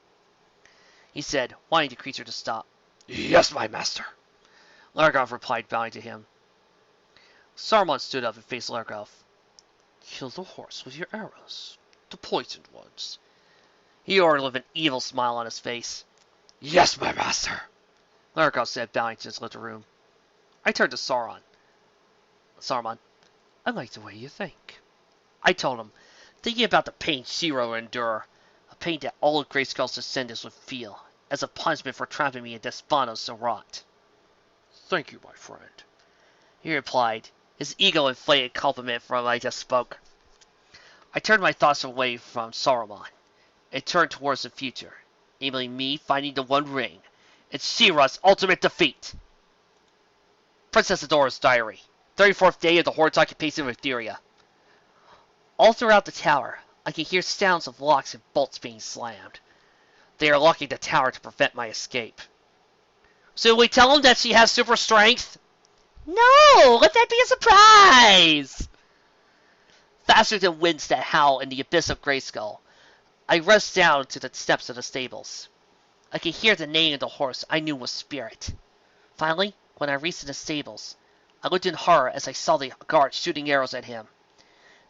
he said, wanting the creature to stop. Yes, my master. Largoth replied, bowing to him. Saruman stood up and faced Largoth. Kill the horse with your arrows, the poisoned ones. He ordered with an evil smile on his face. Yes, my master. Largoth said, bowing to his little room. I turned to Saruman. I like the way you think. I told him, thinking about the pain She-Ra would endure, a pain that all of Grayskull's descendants would feel, as a punishment for trapping me in Desponos so rot. Thank you, my friend, he replied, his ego-inflated compliment from I just spoke. I turned my thoughts away from Saruman, and turned towards the future, namely me finding the One Ring, and She-Ra's ultimate defeat. Princess Adora's Diary, 34th day of the Horde's occupation of Etheria. All throughout the tower, I can hear sounds of locks and bolts being slammed. They are locking the tower to prevent my escape. So we tell them that she has super strength? No! Let that be a surprise! Faster than winds that howl in the abyss of Grayskull, I rushed down to the steps of the stables. I could hear the neighing of the horse I knew was Spirit. Finally, when I reached the stables, I looked in horror as I saw the guards shooting arrows at him.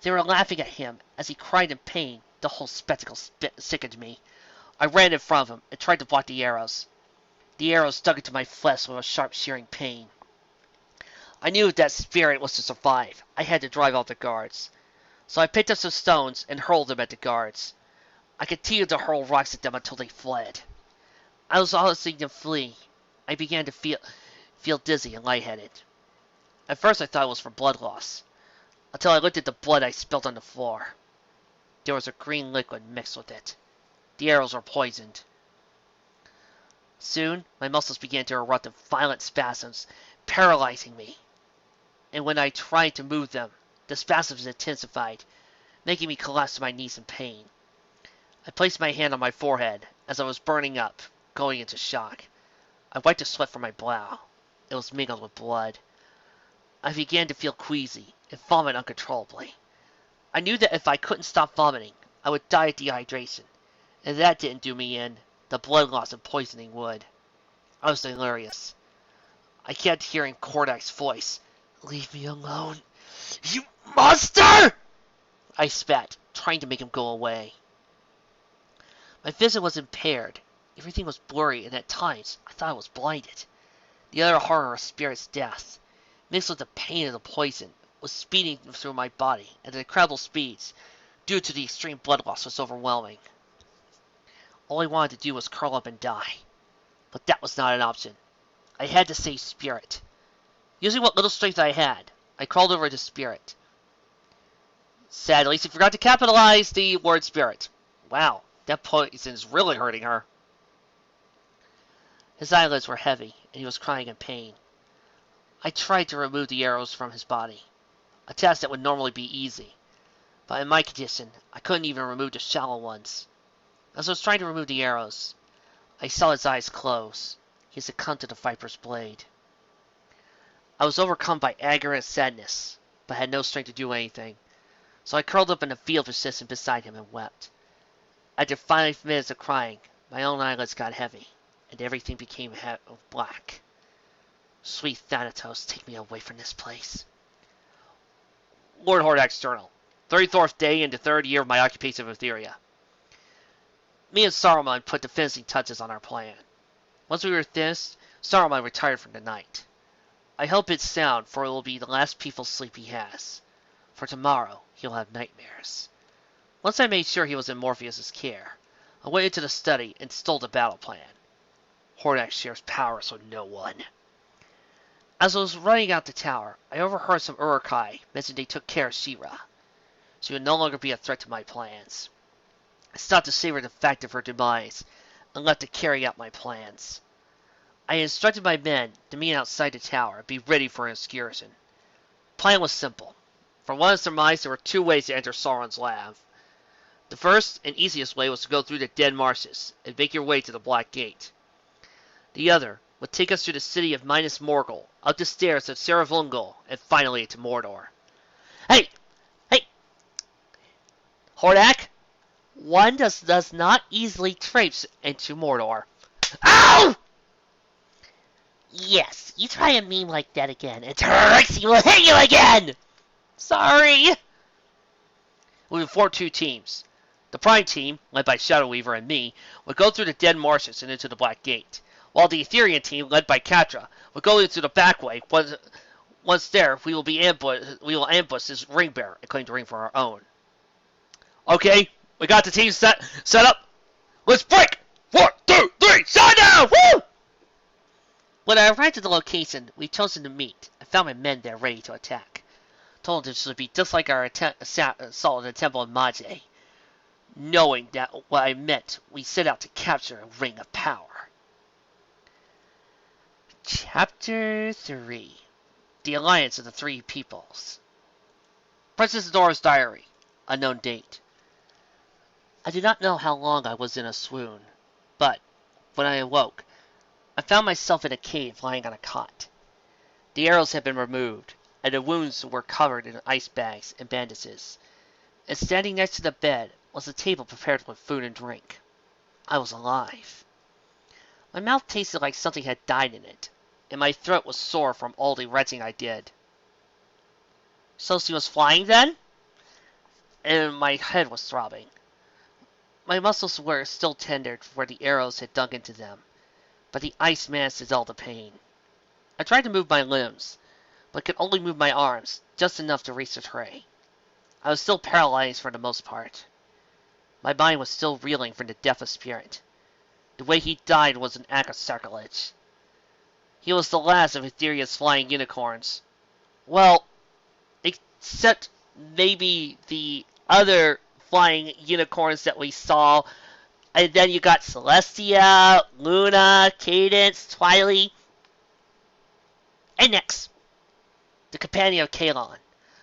They were laughing at him as he cried in pain. The whole spectacle sickened me. I ran in front of him and tried to block the arrows. The arrows dug into my flesh with a sharp, shearing pain. I knew if that Spirit was to survive, I had to drive off the guards. So I picked up some stones and hurled them at the guards. I continued to hurl rocks at them until they fled. I was also seeing them flee. I began to feel dizzy and lightheaded. At first I thought it was from blood loss. until I looked at the blood I spilled on the floor. There was a green liquid mixed with it. The arrows were poisoned. Soon, my muscles began to erupt in violent spasms, paralyzing me. And when I tried to move them, the spasms intensified, making me collapse to my knees in pain. I placed my hand on my forehead as I was burning up, going into shock. I wiped the sweat from my brow. It was mingled with blood. I began to feel queasy and vomit uncontrollably. I knew that if I couldn't stop vomiting, I would die of dehydration. And that didn't do me in. The blood loss and poisoning would. I was delirious. I kept hearing Hordak's voice. "Leave me alone, you monster!" I spat, trying to make him go away. My vision was impaired. Everything was blurry, and at times I thought I was blinded. The utter horror of Spirit's death, mixed with the pain of the poison, was speeding through my body at incredible speeds due to the extreme blood loss was overwhelming. All I wanted to do was curl up and die. But that was not an option. I had to save Spirit. Using what little strength I had, I crawled over to Spirit. Sadly, she forgot to capitalize the word Spirit. Wow, that poison's really hurting her. His eyelids were heavy, and he was crying in pain. I tried to remove the arrows from his body, a task that would normally be easy. But in my condition, I couldn't even remove the shallow ones. As I was trying to remove the arrows, I saw his eyes close. He succumbed to the viper's blade. I was overcome by anger and sadness, but had no strength to do anything, so I curled up in a field position beside him and wept. After 5 minutes of crying, my own eyelids got heavy, and everything became black. Sweet Thanatos, take me away from this place. Lord Hordak's Journal. 34th day into 3rd year of my occupation of Etheria. Me and Saruman put the finishing touches on our plan. Once we were finished, Saruman retired for the night. I hope it's sound, for it will be the last peaceful sleep he has. For tomorrow, he'll have nightmares. Once I made sure he was in Morpheus's care, I went into the study and stole the battle plan. Hordak shares powers with no one. As I was running out the tower, I overheard some Urukai mention they took care of Shira. She would no longer be a threat to my plans. I stopped to savor the fact of her demise, and left to carry out my plans. I instructed my men to meet outside the tower and be ready for an excursion. The plan was simple. From what I surmised, there were 2 ways to enter Sauron's lab. The first and easiest way was to go through the Dead Marshes and make your way to the Black Gate. The other would take us through the city of Minas Morgul, up the stairs of Saravungul, and finally to Mordor. Hey! Hordak! One does not easily traipse into Mordor. Ow! Yes, you try a meme like that again, and Trixie will hit you again! Sorry! We would form 2 teams. The Prime team, led by Shadow Weaver and me, would go through the Dead Marshes and into the Black Gate, while the Etherian team, led by Katra, would go into the back way. Once there, we will ambush this ring bearer and claim the ring for our own. Okay, we got the team set up. Let's break! 1, 2, 3, shut down! Woo! When I arrived at the location we'd chosen to meet, I found my men there ready to attack. Told them this would be just like our assault at the Temple of Mage. Knowing that what I meant, we set out to capture a ring of power. Chapter 3. The Alliance of the Three Peoples. Princess Adora's Diary. Unknown date. I do not know how long I was in a swoon, but when I awoke, I found myself in a cave lying on a cot. The arrows had been removed, and the wounds were covered in ice bags and bandages. And standing next to the bed was a table prepared with food and drink. I was alive. My mouth tasted like something had died in it, and my throat was sore from all the retching I did. So she was flying then? And my head was throbbing. My muscles were still tender where the arrows had dug into them, but the ice managed to dull the pain. I tried to move my limbs, but could only move my arms, just enough to reach the tray. I was still paralyzed for the most part. My mind was still reeling from the death of Spirit. The way he died was an act of sacrilege. He was the last of Etheria's flying unicorns. Well, except maybe the other flying unicorns that we saw. And then you got Celestia, Luna, Cadence, Twilight, and next, the companion of Kalon,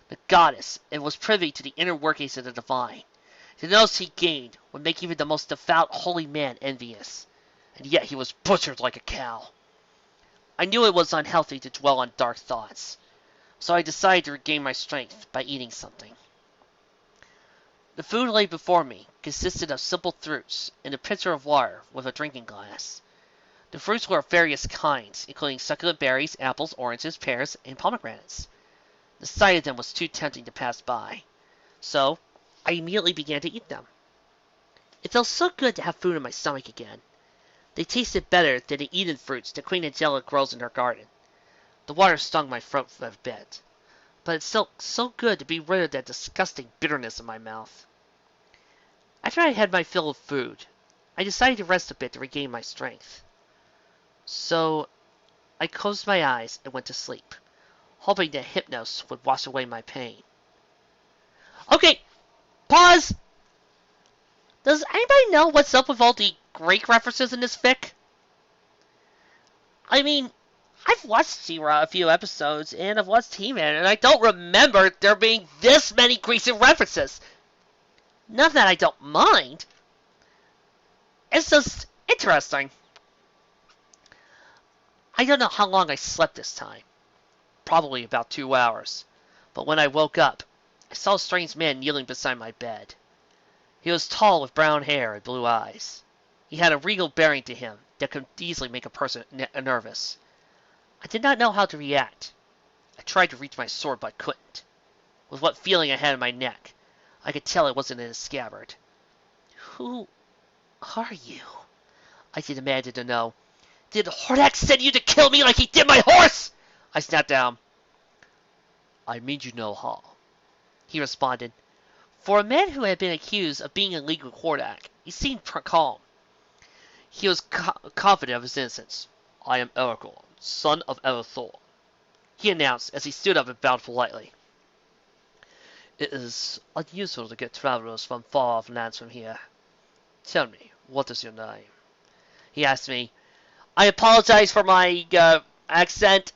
the goddess, and was privy to the inner workings of the divine. The knowledge he gained would make even the most devout holy man envious, and yet he was butchered like a cow. I knew it was unhealthy to dwell on dark thoughts, so I decided to regain my strength by eating something. The food laid before me consisted of simple fruits and a pitcher of water with a drinking glass. The fruits were of various kinds, including succulent berries, apples, oranges, pears, and pomegranates. The sight of them was too tempting to pass by, so I immediately began to eat them. It felt so good to have food in my stomach again. They tasted better than the Eden fruits that Queen Angela grows in her garden. The water stung my throat for a bit, but it felt so good to be rid of that disgusting bitterness in my mouth. After I had my fill of food, I decided to rest a bit to regain my strength. So I closed my eyes and went to sleep, hoping that hypnosis would wash away my pain. Okay, pause! Does anybody know what's up with all the Greek references in this fic? I mean, I've watched She-Ra a few episodes, and I've watched He-Man, and I don't remember there being this many Greek references. Not that I don't mind. It's just interesting. I don't know how long I slept this time. Probably about 2 hours. But when I woke up, I saw a strange man kneeling beside my bed. He was tall with brown hair and blue eyes. He had a regal bearing to him that could easily make a person nervous. I did not know how to react. I tried to reach my sword but couldn't. With what feeling I had in my neck, I could tell it wasn't in a scabbard. Who are you? I demanded to know. Did Hordak send you to kill me like he did my horse? I snapped down. I mean you no harm, he responded. For a man who had been accused of being in league with Hordak, he seemed calm. He was confident of his innocence. I am Aragorn, son of Arathorn, he announced as he stood up and bowed politely. It is unusual to get travelers from far-off lands from here. Tell me, what is your name? He asked me. I apologize for my accent.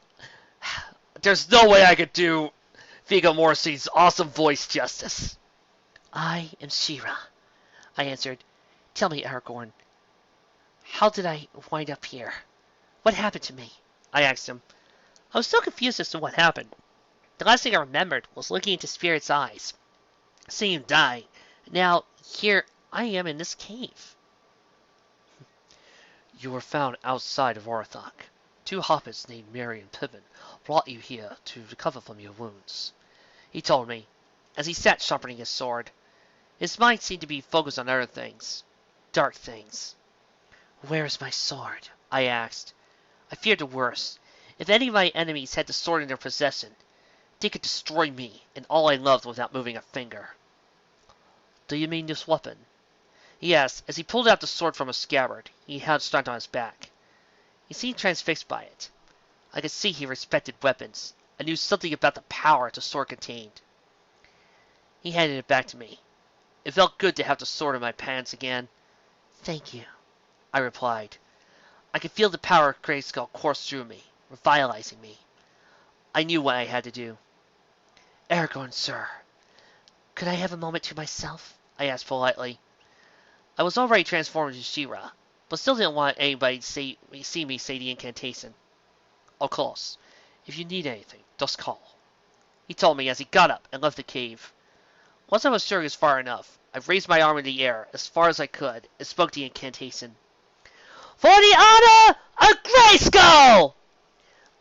There's no way I could do Viggo Mortensen's awesome voice justice. I am She-Ra, I answered. Tell me, Aragorn, how did I wind up here? What happened to me? I asked him. I was so confused as to what happened. The last thing I remembered was looking into Spirit's eyes, seeing him die. Now, here I am in this cave. You were found outside of Orthanc. 2 hobbits named Merry and Pippin brought you here to recover from your wounds, he told me, as he sat sharpening his sword. His mind seemed to be focused on other things. Dark things. Where is my sword? I asked. I feared the worst. If any of my enemies had the sword in their possession, they could destroy me and all I loved without moving a finger. Do you mean this weapon? He asked, as he pulled out the sword from a scabbard he had strapped on his back. He seemed transfixed by it. I could see he respected weapons. I knew something about the power the sword contained. He handed it back to me. It felt good to have the sword in my pants again. Thank you, I replied. I could feel the power of Grayskull course through me, revitalizing me. I knew what I had to do. Aragorn, sir, could I have a moment to myself? I asked politely. I was already transformed into She-Ra, but still didn't want anybody to see me say the incantation. Of course, if you need anything, just call, he told me as he got up and left the cave. Once I was sure he was far enough, I raised my arm in the air as far as I could and spoke the incantation. For the honor of Grayskull!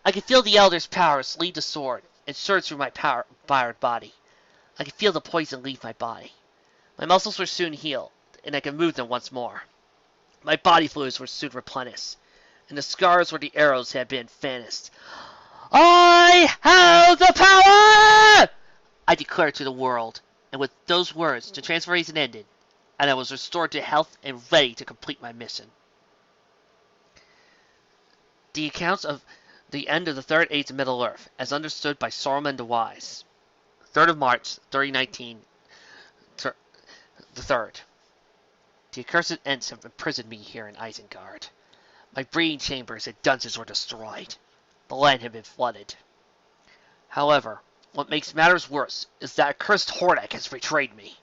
I could feel the Elder's powers lead the sword and surge through my powered body. I could feel the poison leave my body. My muscles were soon healed, and I could move them once more. My body fluids were soon replenished, and the scars where the arrows had been vanished. I have the power! I declared to the world, and with those words the transformation ended, and I was restored to health and ready to complete my mission. The accounts of the end of the Third Age of Middle-earth, as understood by Saruman the Wise. 3rd of March, 3019, the 3rd. The accursed Ents have imprisoned me here in Isengard. My breeding chambers and dungeons were destroyed. The land had been flooded. However, what makes matters worse is that accursed Hordak has betrayed me.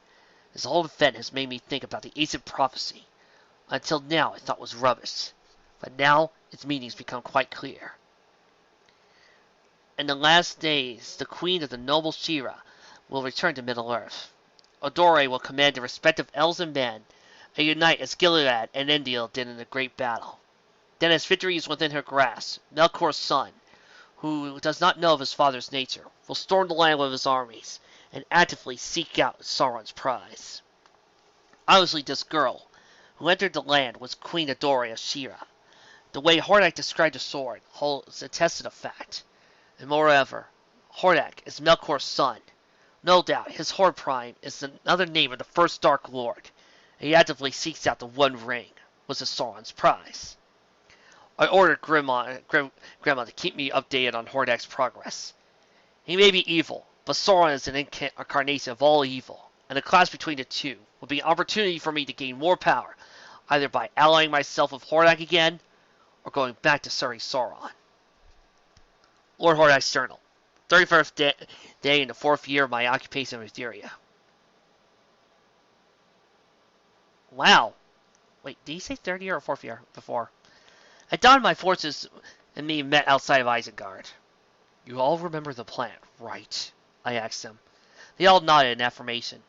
His whole event has made me think about the ancient prophecy. Until now, I thought it was rubbish, but now its meaning's become quite clear. In the last days, the queen of the noble Shira will return to Middle-earth. Odore will command the respective elves and men, and unite as Gilead and Endil did in the great battle. Then, as victory is within her grasp, Melkor's son, who does not know of his father's nature, will storm the land with his armies, and actively seek out Sauron's prize. Obviously, this girl, who entered the land, was Queen Etheria of Shira. The way Hordak described the sword holds attested of fact. And moreover, Hordak is Melkor's son. No doubt, his Horde Prime is another name of the first Dark Lord, and he actively seeks out the One Ring, which is Sauron's prize. I ordered Grandma to keep me updated on Hordak's progress. He may be evil, but Sauron is an incarnation of all evil, and the clash between the two will be an opportunity for me to gain more power, either by allying myself with Hordak again, or going back to serving Sauron. Lord Hordak's Journal. 31st day in the 4th year of my occupation of Etheria. Wow. Wait, did he say 3rd year or 4th year before? At dawn, my forces and me met outside of Isengard. You all remember the plan, right? I asked them. They all nodded in affirmation.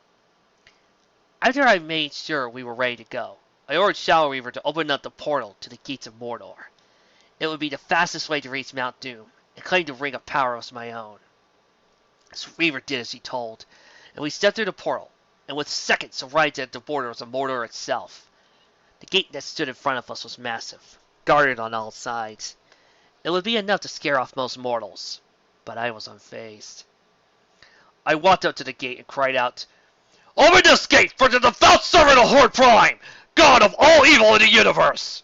After I made sure we were ready to go, I ordered Shadow Reaver to open up the portal to the gates of Mordor. It would be the fastest way to reach Mount Doom, and claim the Ring of Power as my own. So Reaver did as he told, and we stepped through the portal, and with seconds arrived at the borders of Mordor itself. The gate that stood in front of us was massive, guarded on all sides. It would be enough to scare off most mortals, but I was unfazed. I walked up to the gate and cried out, "Open this gate for the devout servant of Horde Prime, god of all evil in the universe!"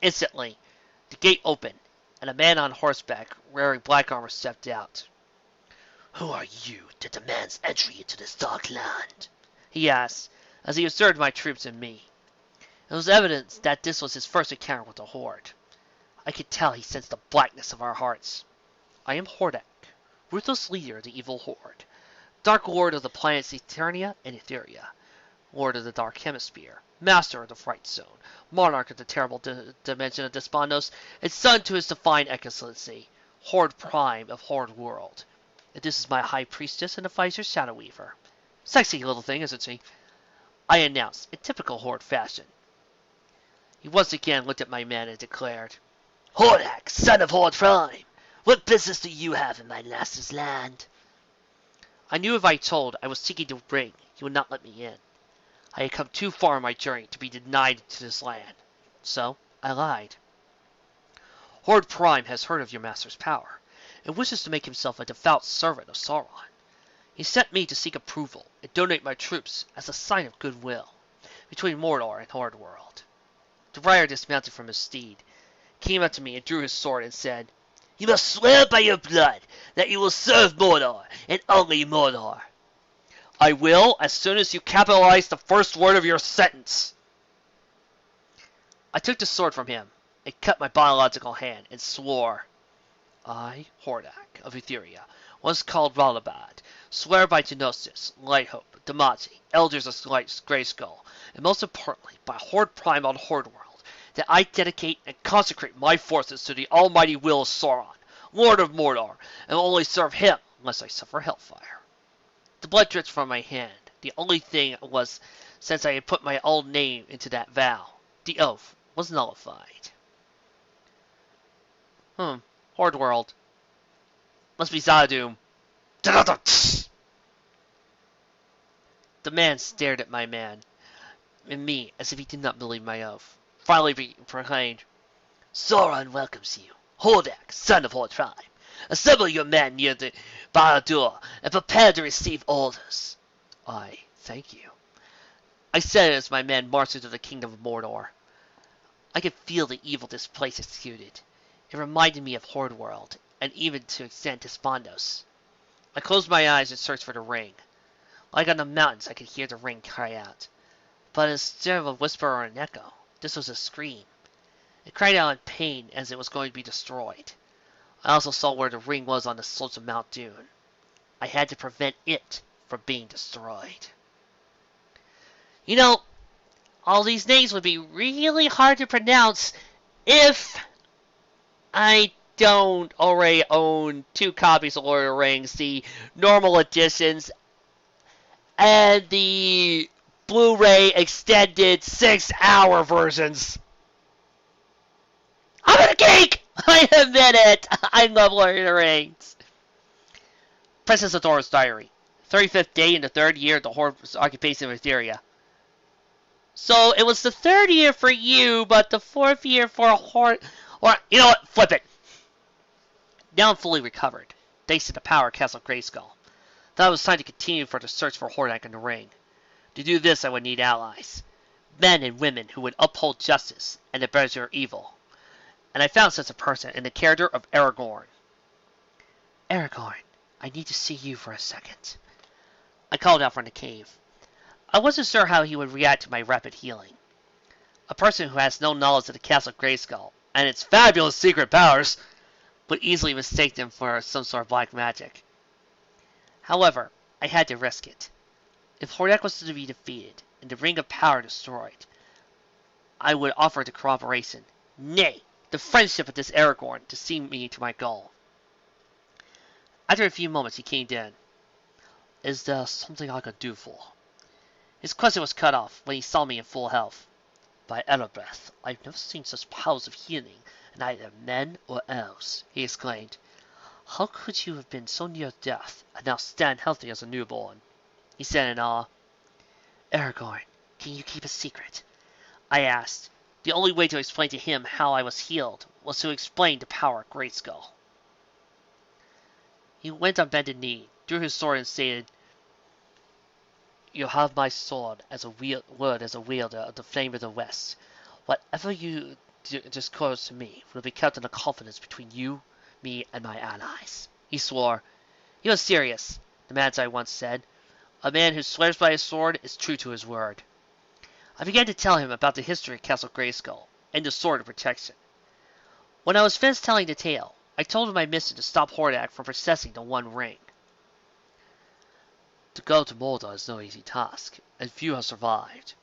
Instantly, the gate opened, and a man on horseback, wearing black armor, stepped out. "Who are you that demands entry into this dark land?" he asked, as he observed my troops and me. It was evident that this was his first encounter with the Horde. I could tell he sensed the blackness of our hearts. I am Hordak, ruthless leader of the evil Horde, Dark Lord of the planets Eternia and Etheria, Lord of the Dark Hemisphere, Master of the Fright Zone, Monarch of the terrible dimension of Despondos, and son to his divine excellency, Horde Prime of Horde World. And this is my High Priestess and advisor, Shadow Weaver. Sexy little thing, isn't she? I announced, in typical Horde fashion. He once again looked at my men and declared, "Hordak, son of Horde Prime, what business do you have in my master's land?" I knew if I told I was seeking the ring, he would not let me in. I had come too far on my journey to be denied to this land, so I lied. Horde Prime has heard of your master's power, and wishes to make himself a devout servant of Sauron. He sent me to seek approval and donate my troops as a sign of goodwill between Mordor and Horde World. The rider dismounted from his steed, came up to me and drew his sword and said, "You must swear by your blood that you will serve Mordor, and only Mordor." "I will, as soon as you capitalize the first word of your sentence." I took the sword from him and cut my biological hand and swore. I, Hordak of Etheria, once called Ralabad, swear by Geonosis, Lighthope, Damaji, Elders of Greyskull, and most importantly by Horde Prime on Horde World, that I dedicate and consecrate my forces to the almighty will of Sauron, Lord of Mordor, and will only serve him unless I suffer hellfire. The blood dripped from my hand. The only thing was, since I had put my old name into that vow, the oath was nullified. Horde World. Must be Zadadoom. The man stared at my man and me as if he did not believe my oath. Finally he proclaimed, "Sauron welcomes you, Hordak, son of Horde Prime. Assemble your men near the Barad-dûr and prepare to receive orders." I thank you. I said it as my men marched into the kingdom of Mordor. I could feel the evil this place executed. It reminded me of Horde World, and even to extent Despondos. I closed my eyes and searched for the ring. Like on the mountains, I could hear the ring cry out. But instead of a whisper or an echo, this was a scream. It cried out in pain as it was going to be destroyed. I also saw where the ring was on the slopes of Mount Dune. I had to prevent it from being destroyed. You know, all these names would be really hard to pronounce if I don't already own 2 copies of Lord of the Rings, the normal editions and the Blu-ray extended 6-hour versions. I'm a geek! I admit it! I love Lord of the Rings. Princess Adora's Diary. 35th day in the 3rd year of the Hordak occupation of Etheria. So it was the 3rd year for you, but the 4th year for a Hordak. Or, you know what? Flip it. Now I'm fully recovered, thanks to the power of Castle Grayskull. Thought it was time to continue for the search for Hordak in the ring. To do this, I would need allies. Men and women who would uphold justice and abjure evil. And I found such a person in the character of Aragorn. Aragorn, I need to see you for a second. I called out from the cave. I wasn't sure how he would react to my rapid healing. A person who has no knowledge of the Castle Grayskull and its fabulous secret powers would easily mistake them for some sort of black magic. However, I had to risk it. If Hordak was to be defeated and the Ring of Power destroyed, I would offer the cooperation, nay, the friendship of this Aragorn to see me to my goal. After a few moments, he came in. Is there something I could do for? His question was cut off when he saw me in full health. By Elizabeth, I've never seen such powers of healing in either men or elves, he exclaimed. How could you have been so near death and now stand healthy as a newborn? He said in awe. Aragorn, can you keep a secret? I asked. The only way to explain to him how I was healed was to explain the power of Grayskull. He went on bended knee, drew his sword and stated, You have my sword as a wielder of the flame of the West. Whatever you disclose to me will be kept in a confidence between you, me, and my allies. He swore. He was serious, the Magi once said. A man who swears by his sword is true to his word. I began to tell him about the history of Castle Grayskull and the Sword of Protection. When I was finished telling the tale, I told him my mission to stop Hordak from possessing the One Ring. To go to Mordor is no easy task, and few have survived.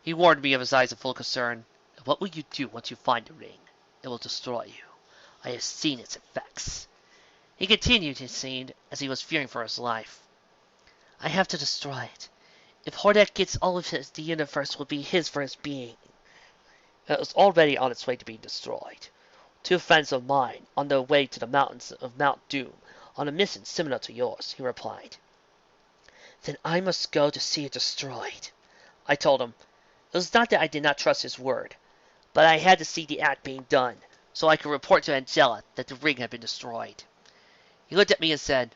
He warned me of his eyes full of concern. What will you do once you find the ring? It will destroy you. I have seen its effects. He continued his scene as he was fearing for his life. I have to destroy it. If Hordak gets all of it, the universe will be his for his being. It was already on its way to being destroyed. 2 friends of mine, on their way to the mountains of Mount Doom, on a mission similar to yours, he replied. Then I must go to see it destroyed. I told him. It was not that I did not trust his word, but I had to see the act being done, so I could report to Angela that the ring had been destroyed. He looked at me and said,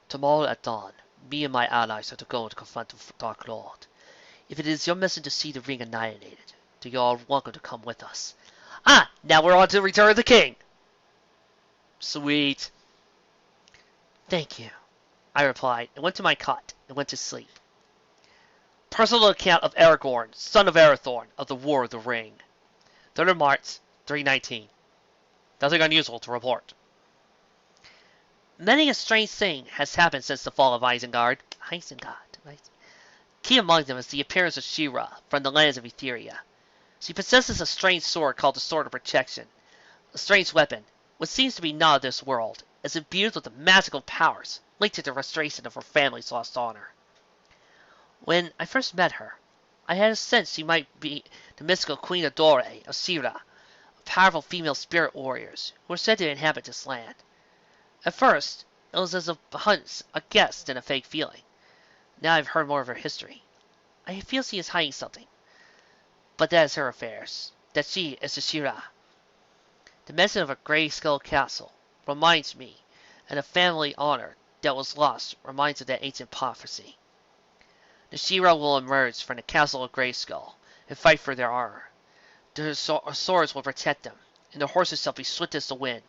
Tomorrow at dawn, me and my allies are to go to confront the Dark Lord. If it is your mission to see the ring annihilated, then you are welcome to come with us. Ah, now we're on to Return of the King. Sweet. Thank you, I replied, and went to my cot and went to sleep. Personal account of Aragorn, son of Arathorn, of the War of the Ring. 3rd of March, 319. Nothing unusual to report. Many a strange thing has happened since the fall of Isengard. Key among them is the appearance of She-Ra from the lands of Etheria. She possesses a strange sword called the Sword of Protection, a strange weapon, which seems to be not of this world, as imbued with the magical powers linked to the restoration of her family's lost honor. When I first met her, I had a sense she might be the mystical Queen Adore of She-Ra, powerful female spirit warriors who are said to inhabit this land. At first, it was as a hunch, a guess, than a fake feeling. Now I've heard more of her history. I feel she is hiding something. But that is her affairs. That she is the She-Ra. The mention of a Grayskull castle reminds me, and a family honor that was lost reminds of that ancient prophecy. The She-Ra will emerge from the castle of Grayskull and fight for their honor. Their swords will protect them, and their horses shall be swift as the wind.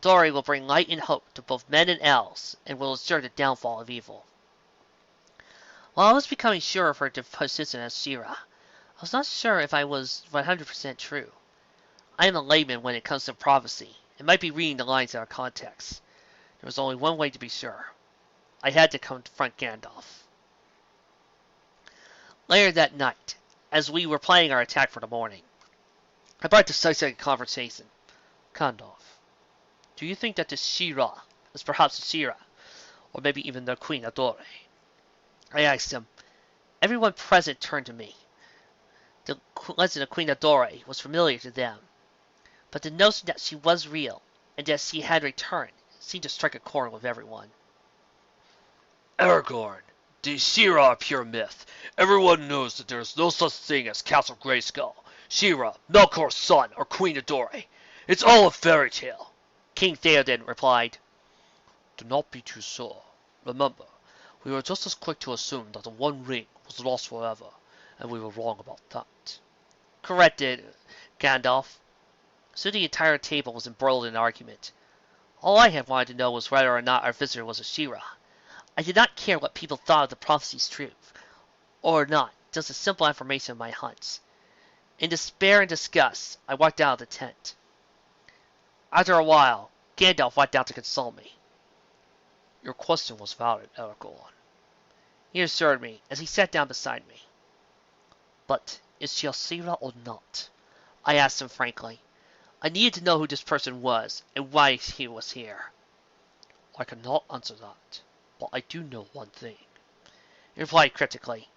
Authority will bring light and hope to both men and elves, and will ensure the downfall of evil. While I was becoming sure of her position as Shira, I was not sure if I was 100% true. I am a layman when it comes to prophecy, and might be reading the lines out of context. There was only one way to be sure. I had to confront Gandalf. Later that night, as we were planning our attack for the morning, I brought the subject of conversation. Gandalf, do you think that the Shira is perhaps the Shira, or maybe even the Queen Adore? I asked him. Everyone present turned to me. The legend of Queen Adore was familiar to them, but the notion that she was real and that she had returned seemed to strike a chord with everyone. Aragorn, the Shira are pure myth. Everyone knows that there is no such thing as Castle Grayskull, Shira, Melkor's son, or Queen Adore. It's all a fairy tale. King Theoden replied. Do not be too sure. Remember, we were just as quick to assume that the One Ring was lost forever, and we were wrong about that. Corrected Gandalf. Soon the entire table was embroiled in an argument. All I had wanted to know was whether or not our visitor was a Shira. I did not care what people thought of the prophecy's truth, or not, just a simple affirmation of my hunch. In despair and disgust, I walked out of the tent. After a while, Gandalf walked out to console me. Your question was valid, Aragorn, he assured me as he sat down beside me. But is she a Shira or not? I asked him frankly. I needed to know who this person was and why he was here. I cannot answer that, but I do know one thing, he replied cryptically,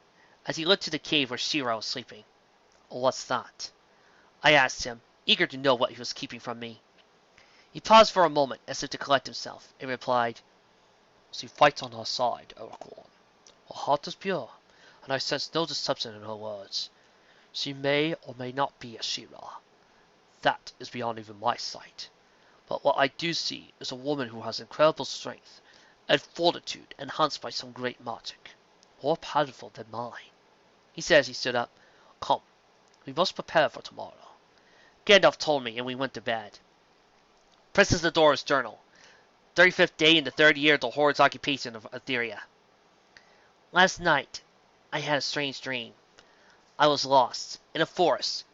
as he looked to the cave where Shira was sleeping. What's that? I asked him, eager to know what he was keeping from me. He paused for a moment as if to collect himself, and replied, She fights on her side, Aragorn. Her heart is pure, and I sense no deception in her words. She may or may not be a Shira. That is beyond even my sight. But what I do see is a woman who has incredible strength and fortitude enhanced by some great magic, more powerful than mine. He said as he stood up. Come, we must prepare for tomorrow. Gandalf told me, and we went to bed. Princess Adora's journal. 35th day in the 3rd year of the Horde's occupation of Etheria. Last night, I had a strange dream. I was lost, in a forest,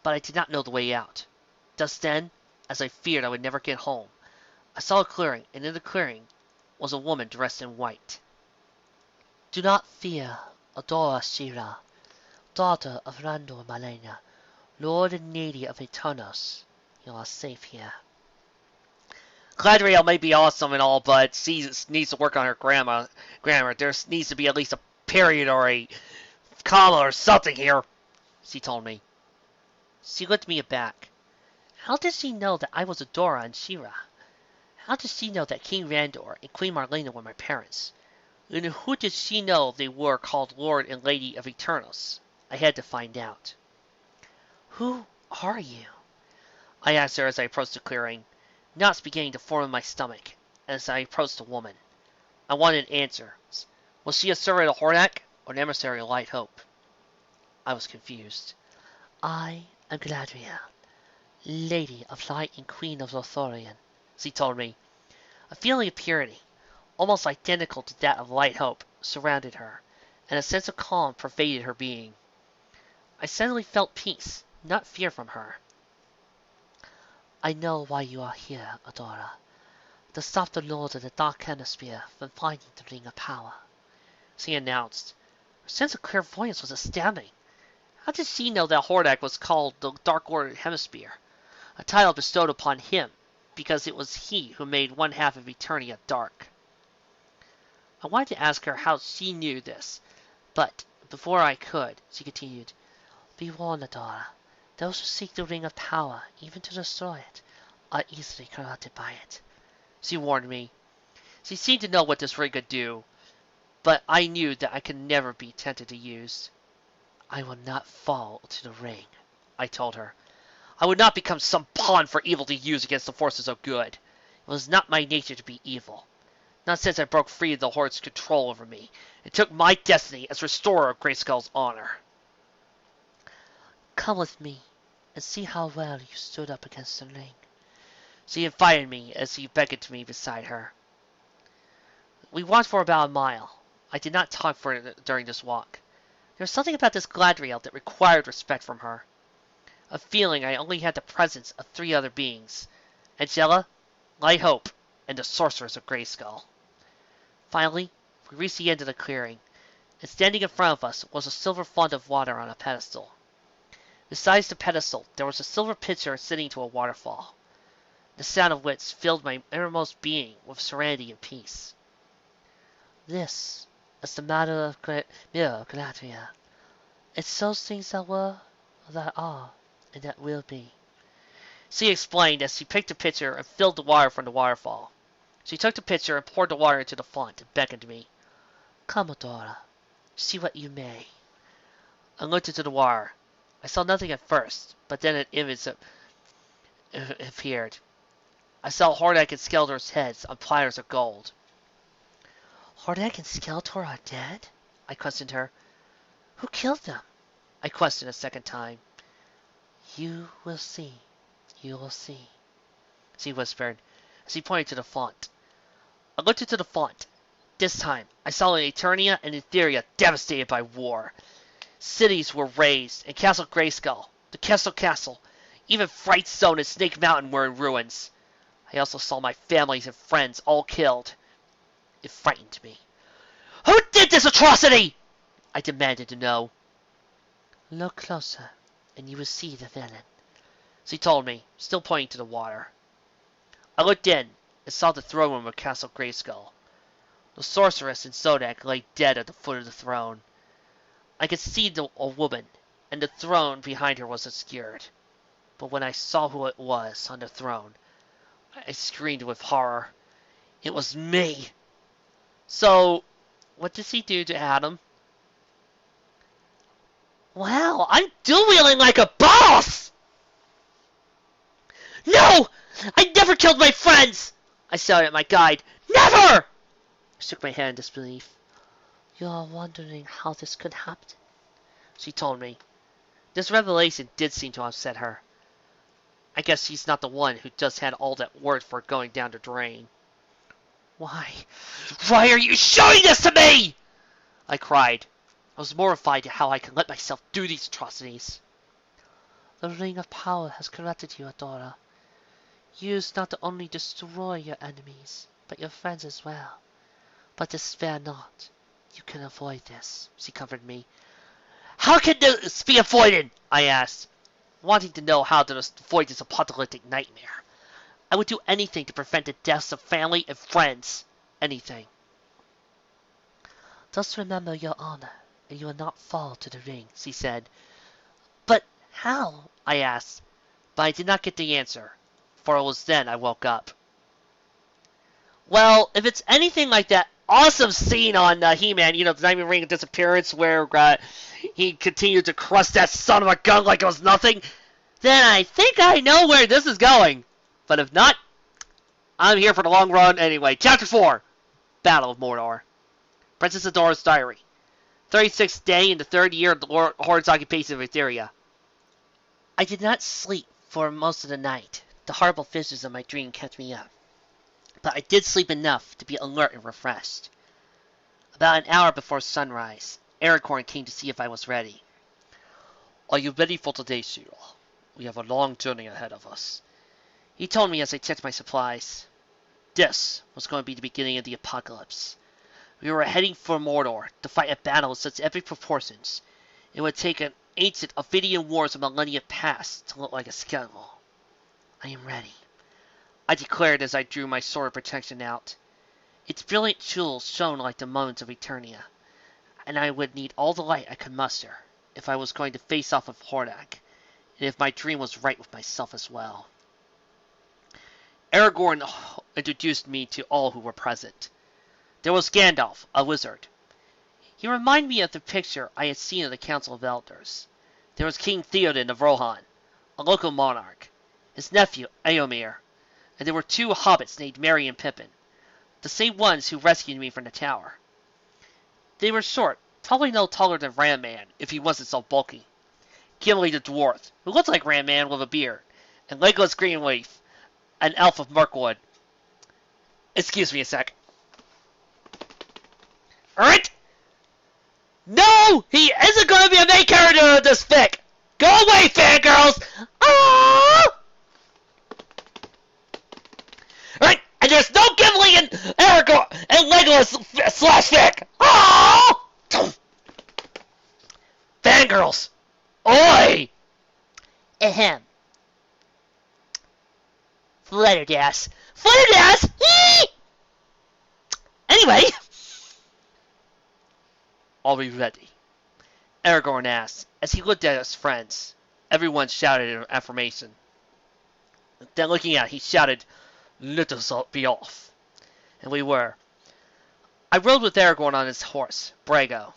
but I did not know the way out. Just then, as I feared I would never get home, I saw a clearing, and in the clearing was a woman dressed in white. Do not fear, Adora Shira, daughter of Randor Malena, Lord and Lady of Eternos. You are safe here. Galadriel may be awesome and all, but she needs to work on her grammar. There needs to be at least a period or a comma or something here, she told me. She looked me aback. How did she know that I was Adora and Shira? How did she know that King Randor and Queen Marlena were my parents? And who did she know they were called Lord and Lady of Eternos? I had to find out. Who are you? I asked her as I approached the clearing, knots beginning to form in my stomach as I approached the woman. I wanted answers. Was she a servant of Hordak or an emissary of Light Hope? I was confused. I am Galadriel, Lady of Light and Queen of Lothlorien, she told me. A feeling of purity, almost identical to that of Light Hope, surrounded her, and a sense of calm pervaded her being. I suddenly felt peace, not fear from her. I know why you are here, Adora. To stop the Lords of the Dark Hemisphere from finding the Ring of Power, she announced. Her sense of clairvoyance was astounding. How did she know that Hordak was called the Dark Lord Hemisphere, a title bestowed upon him because it was he who made one half of Eternia dark? I wanted to ask her how she knew this, but before I could, she continued, Be warned, Adora. Those who seek the Ring of Power, even to destroy it, are easily corrupted by it. She warned me. She seemed to know what this ring could do, but I knew that I could never be tempted to use. I will not fall to the ring, I told her. I would not become some pawn for evil to use against the forces of good. It was not my nature to be evil. Not since I broke free of the Horde's control over me, and took my destiny as restorer of Grayskull's honor. Come with me, and see how well you stood up against the ring. She invited me as she beckoned to me beside her. We walked for about a mile. I did not talk during this walk. There was something about this Galadriel that required respect from her. A feeling I only had the presence of 3 other beings: Angela, Light Hope, and the Sorceress of Grayskull. Finally, we reached the end of the clearing, and standing in front of us was a silver font of water on a pedestal. Besides the pedestal, there was a silver pitcher sitting to a waterfall, the sound of which filled my innermost being with serenity and peace. This is the matter of Galadriel. It's those things that were, that are, and that will be. She explained as she picked the pitcher and filled the water from the waterfall. She took the pitcher and poured the water into the font and beckoned me. Come, Adora, see what you may. I looked into the water. I saw nothing at first, but then an image appeared. I saw Hordak and Skeletor's heads on platters of gold. Hordak and Skeletor are dead? I questioned her. Who killed them? I questioned a second time. You will see. You will see, she whispered as she pointed to the font. I looked into the font. This time, I saw Eternia and Etheria devastated by war. Cities were razed, and Castle Grayskull, the Castle, even Frightstone and Snake Mountain were in ruins. I also saw my families and friends all killed. It frightened me. Who did this atrocity? I demanded to know. Look closer, and you will see the villain, she told me, still pointing to the water. I looked in and saw the throne room of Castle Grayskull. The sorceress and Zodak lay dead at the foot of the throne. I could see a woman, and the throne behind her was obscured. But when I saw who it was on the throne, I screamed with horror. It was me. So, what did she do to Adam? Wow, I'm dueling like a boss! No! I never killed my friends! I shouted at my guide. Never! I shook my head in disbelief. You're wondering how this could happen? She told me. This revelation did seem to upset her. I guess she's not the one who just had all that work for going down the drain. Why? Why are you showing this to me? I cried. I was mortified at how I could let myself do these atrocities. The ring of power has corrupted you, Adora. Use not to only destroy your enemies, but your friends as well. But despair not. You can avoid this, she comforted me. How can this be avoided? I asked, wanting to know how to avoid this apocalyptic nightmare. I would do anything to prevent the deaths of family and friends. Anything. Just remember your honor, and you will not fall to the ring, she said. But how? I asked, but I did not get the answer, for it was then I woke up. Well, if it's anything like that awesome scene on He-Man, the Diamond Ring of Disappearance, where he continued to crush that son of a gun like it was nothing, then I think I know where this is going. But if not, I'm here for the long run anyway. Chapter 4, Battle of Mordor. Princess Adora's Diary. 36th day in the 3rd year of the Horde's occupation of Etheria. I did not sleep for most of the night. The horrible visions of my dream kept me up. But I did sleep enough to be alert and refreshed. About an hour before sunrise, Aragorn came to see if I was ready. Are you ready for today, Cyril? We have a long journey ahead of us. He told me as I checked my supplies. This was going to be the beginning of the apocalypse. We were heading for Mordor to fight a battle of such epic proportions it would take an ancient Ophidian wars of millennia past to look like a skeleton. I am ready, I declared as I drew my sword of protection out. Its brilliant jewels shone like the moons of Eternia, and I would need all the light I could muster if I was going to face off with Hordak, and if my dream was right with myself as well. Aragorn introduced me to all who were present. There was Gandalf, a wizard. He reminded me of the picture I had seen at the Council of Elders. There was King Theoden of Rohan, a local monarch, his nephew Eomer, and there were 2 hobbits named Merry and Pippin, the same ones who rescued me from the tower. They were short, probably no taller than Ram-Man if he wasn't so bulky. Gimli the dwarf, who looked like Ram-Man with a beard, and Legolas Greenleaf, an elf of Mirkwood. Excuse me a sec. Alright? No! He isn't going to be a main character of this fic! Go away, fangirls! Ah! Alright, and there's no Gimli and Aragorn and Legolas slash fic! Ah! Fangirls! Oi! Ahem. Flutterdash. Flutterdash! Anyway, are we ready? Aragorn asked as he looked at his friends. Everyone shouted in affirmation. Then looking at, he shouted, "Let us be off." And we were. I rode with Aragorn on his horse, Brago.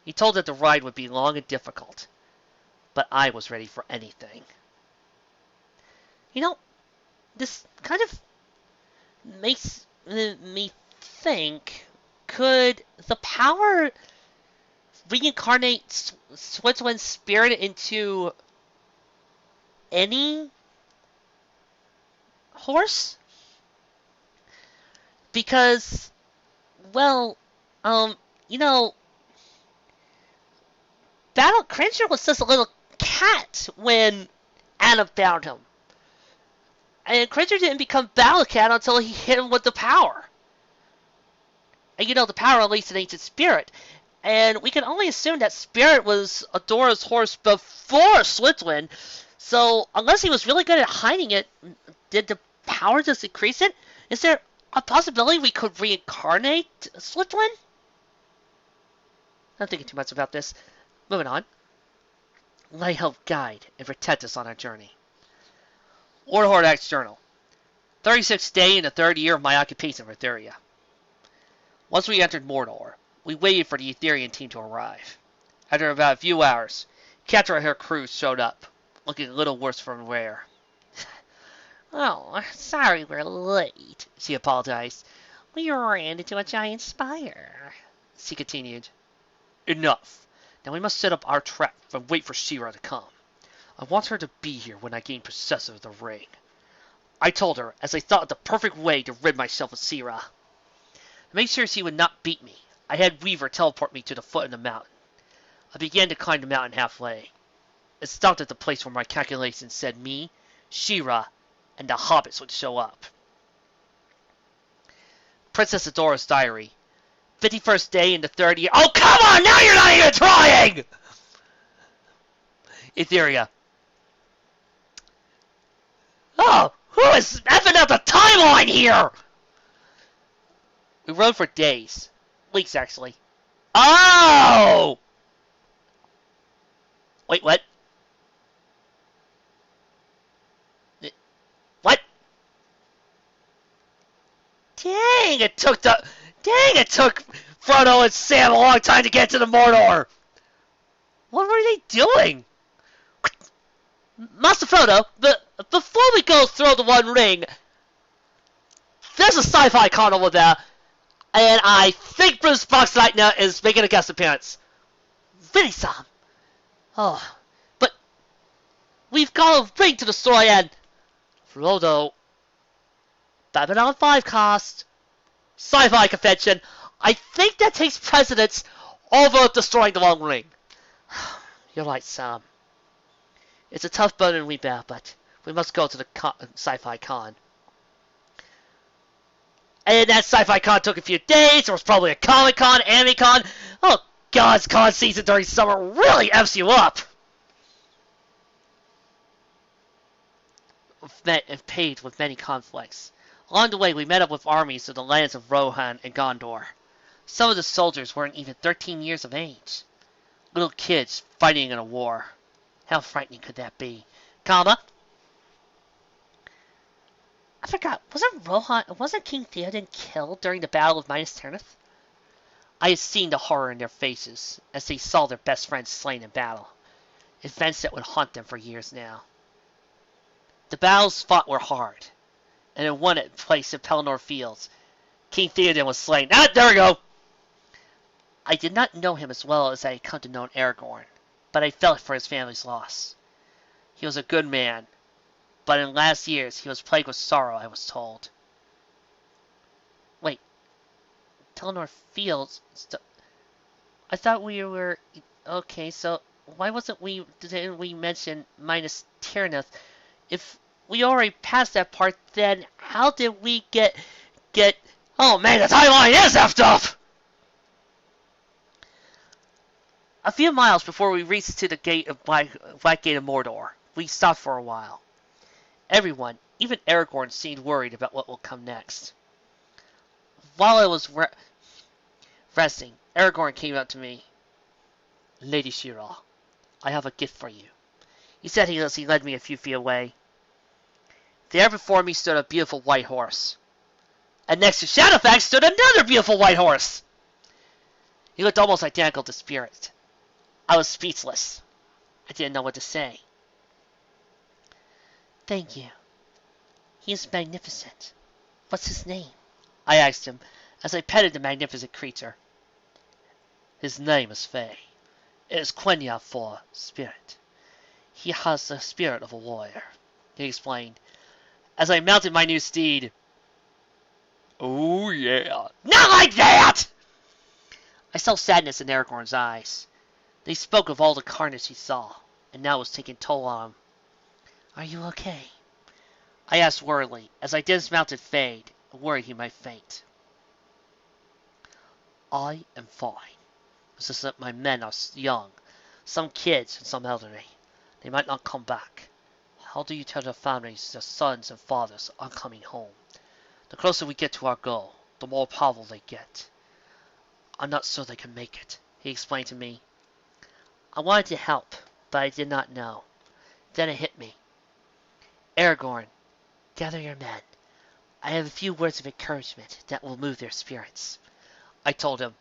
He told that the ride would be long and difficult, but I was ready for anything. You know, this kind of makes me think, could the power reincarnate Switzerland's spirit into any horse? Because, well, you know, Cringer was just a little cat when Adam found him. And Cringer didn't become Battle Cat until he hit him with the power. And you know, the power unleashed an ancient spirit. And we can only assume that Spirit was Adora's horse before Switzerland. So, unless he was really good at hiding it, did the power just increase it? Is there a possibility we could reincarnate Switzerland? I'm thinking too much about this. Moving on. Let help guide and protect us on our journey. Lord Hordak's journal. 36th day in the 3rd year of my occupation of Etheria. Once we entered Mordor, we waited for the Etherian team to arrive. After about a few hours, Catra and her crew showed up, looking a little worse for wear. Oh, sorry we're late, she apologized. We ran into a giant spider. She continued. Enough. Now we must set up our trap and wait for Shira to come. I want her to be here when I gain possession of the ring. I told her, as I thought of the perfect way to rid myself of Shira. To make sure she would not beat me, I had Weaver teleport me to the foot of the mountain. I began to climb the mountain halfway. It stopped at the place where my calculations said me, Shira, and the hobbits would show up. Princess Adora's diary. 51st day in the 3rd year. Oh, come on! Now you're not even trying! Etheria. Oh, who is effing up the timeline here? We rode for days. Weeks, actually. Oh! Wait, what? What? Dang, it took Frodo and Sam a long time to get to the Mordor. What were they doing? Master Frodo, before we go throw the One Ring, there's a sci-fi con over there, and I think Bruce Boxleitner is making a guest appearance. Really, Sam? Oh, but we've got a ring to destroy, and Frodo, Babylon 5 cast, sci-fi convention. I think that takes precedence over destroying the One Ring. You're right, Sam. It's a tough burden we bear, but we must go to the sci-fi con. And that sci-fi con took a few days. There was probably a Comic Con, Anime Con. Oh, God's con season during summer really F's you up. Paved with many conflicts. Along the way, we met up with armies of the lands of Rohan and Gondor. Some of the soldiers weren't even 13 years of age. Little kids fighting in a war. How frightening could that be? Comma. I forgot, wasn't King Theoden killed during the Battle of Minas Tirith? I had seen the horror in their faces as they saw their best friend slain in battle. Events that would haunt them for years now. The battles fought were hard, and in one at place in Pelennor Fields, King Theoden was slain. Ah, there we go! I did not know him as well as I had come to know Aragorn, but I felt for his family's loss. He was a good man, but in last years he was plagued with sorrow, I was told. Wait, Telenor Fields? I thought we were... Okay, so why didn't we mention minus Tyrannus? If we already passed that part, then how did we get... Oh man, the timeline is effed up! A few miles before we reached to the gate of Black Gate of Mordor, we stopped for a while. Everyone, even Aragorn, seemed worried about what will come next. While I was resting, Aragorn came up to me. Lady Shira, I have a gift for you, he said as he led me a few feet away. There before me stood a beautiful white horse. And next to Shadowfax stood another beautiful white horse. He looked almost identical to Spirit. I was speechless. I didn't know what to say. Thank you. He is magnificent. What's his name? I asked him as I petted the magnificent creature. His name is Fey. It is Quenya for Spirit. He has the spirit of a warrior, he explained, as I mounted my new steed. Oh yeah. Not like that! I saw sadness in Aragorn's eyes. They spoke of all the carnage he saw, and now it was taking toll on him. Are you okay? I asked worriedly, as I dismounted Fade, worried he might faint. I am fine. It's just that my men are young, some kids and some elderly. They might not come back. How do you tell their families their sons and fathers are coming home? The closer we get to our goal, the more powerful they get. I'm not sure they can make it, he explained to me. I wanted to help, but I did not know. Then it hit me. Aragorn, gather your men. I have a few words of encouragement that will move their spirits, I told him.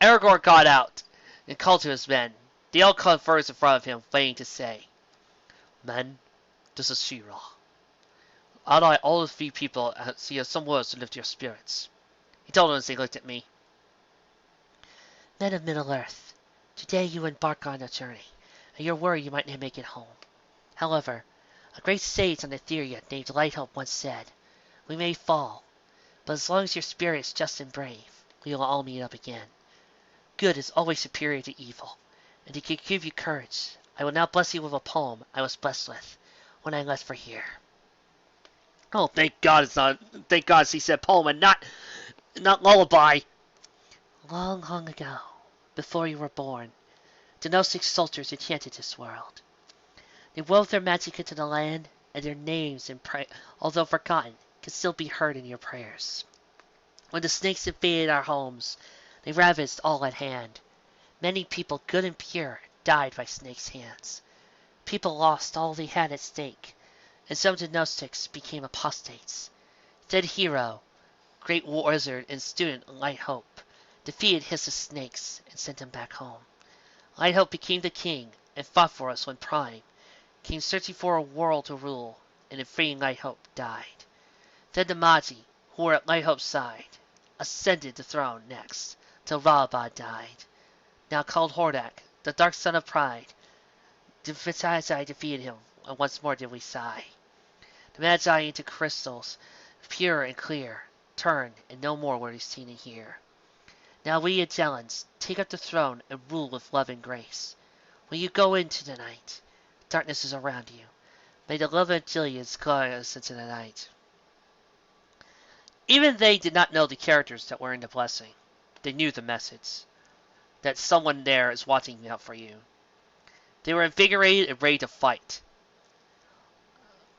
Aragorn got out and called to his men. They all conversed in front of him, waiting to say, Men, this is Shira. Ally all the three people see some words to lift your spirits, he told them as they looked at me. Men of Middle-earth, today you embark on a journey, and you're worried you might not make it home. However, a great sage on Etheria named Lighthope once said, We may fall, but as long as your spirit is just and brave, we will all meet up again. Good is always superior to evil, and to give you courage, I will now bless you with a poem I was blessed with when I left for here. Oh, thank God he said poem and not lullaby. Long, long ago, before you were born, the Gnostic soldiers enchanted this world. They wove their magic into the land, and their names, although forgotten, can still be heard in your prayers. When the snakes invaded our homes, they ravaged all at hand. Many people, good and pure, died by snakes' hands. People lost all they had at stake, and some of the Gnostics became apostates. Then Hero, great wizard and student Lighthope, defeated his snakes and sent them back home. Lighthope became the king and fought for us when Prime came searching for a world to rule, and in freeing Lighthope died. Then the Magi, who were at Lighthope's side, ascended the throne next, till Ralabad died. Now called Hordak, the dark son of pride. The Magi defeated him, and once more did we sigh. The Magi into crystals, pure and clear, turned, and no more were we seen and hear. Now we Agellans take up the throne and rule with love and grace. When you go into the night, darkness is around you. May the love of Agilians guide us into the night. Even they did not know the characters that were in the blessing. They knew the message, that someone there is watching out for you. They were invigorated and ready to fight.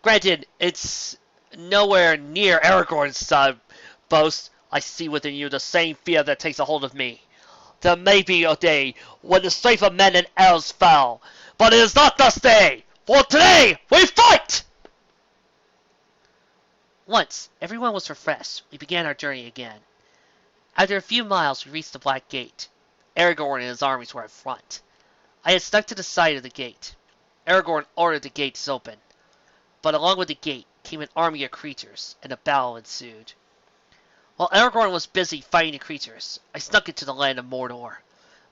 Granted, it's nowhere near Aragorn's boast. I see within you the same fear that takes a hold of me. There may be a day when the strength of men and elves fell, but it is not this day, for today we fight! Once everyone was refreshed, we began our journey again. After a few miles, we reached the Black Gate. Aragorn and his armies were in front. I had stuck to the side of the gate. Aragorn ordered the gates open, but along with the gate came an army of creatures, and a battle ensued. While Aragorn was busy fighting the creatures, I snuck into the land of Mordor.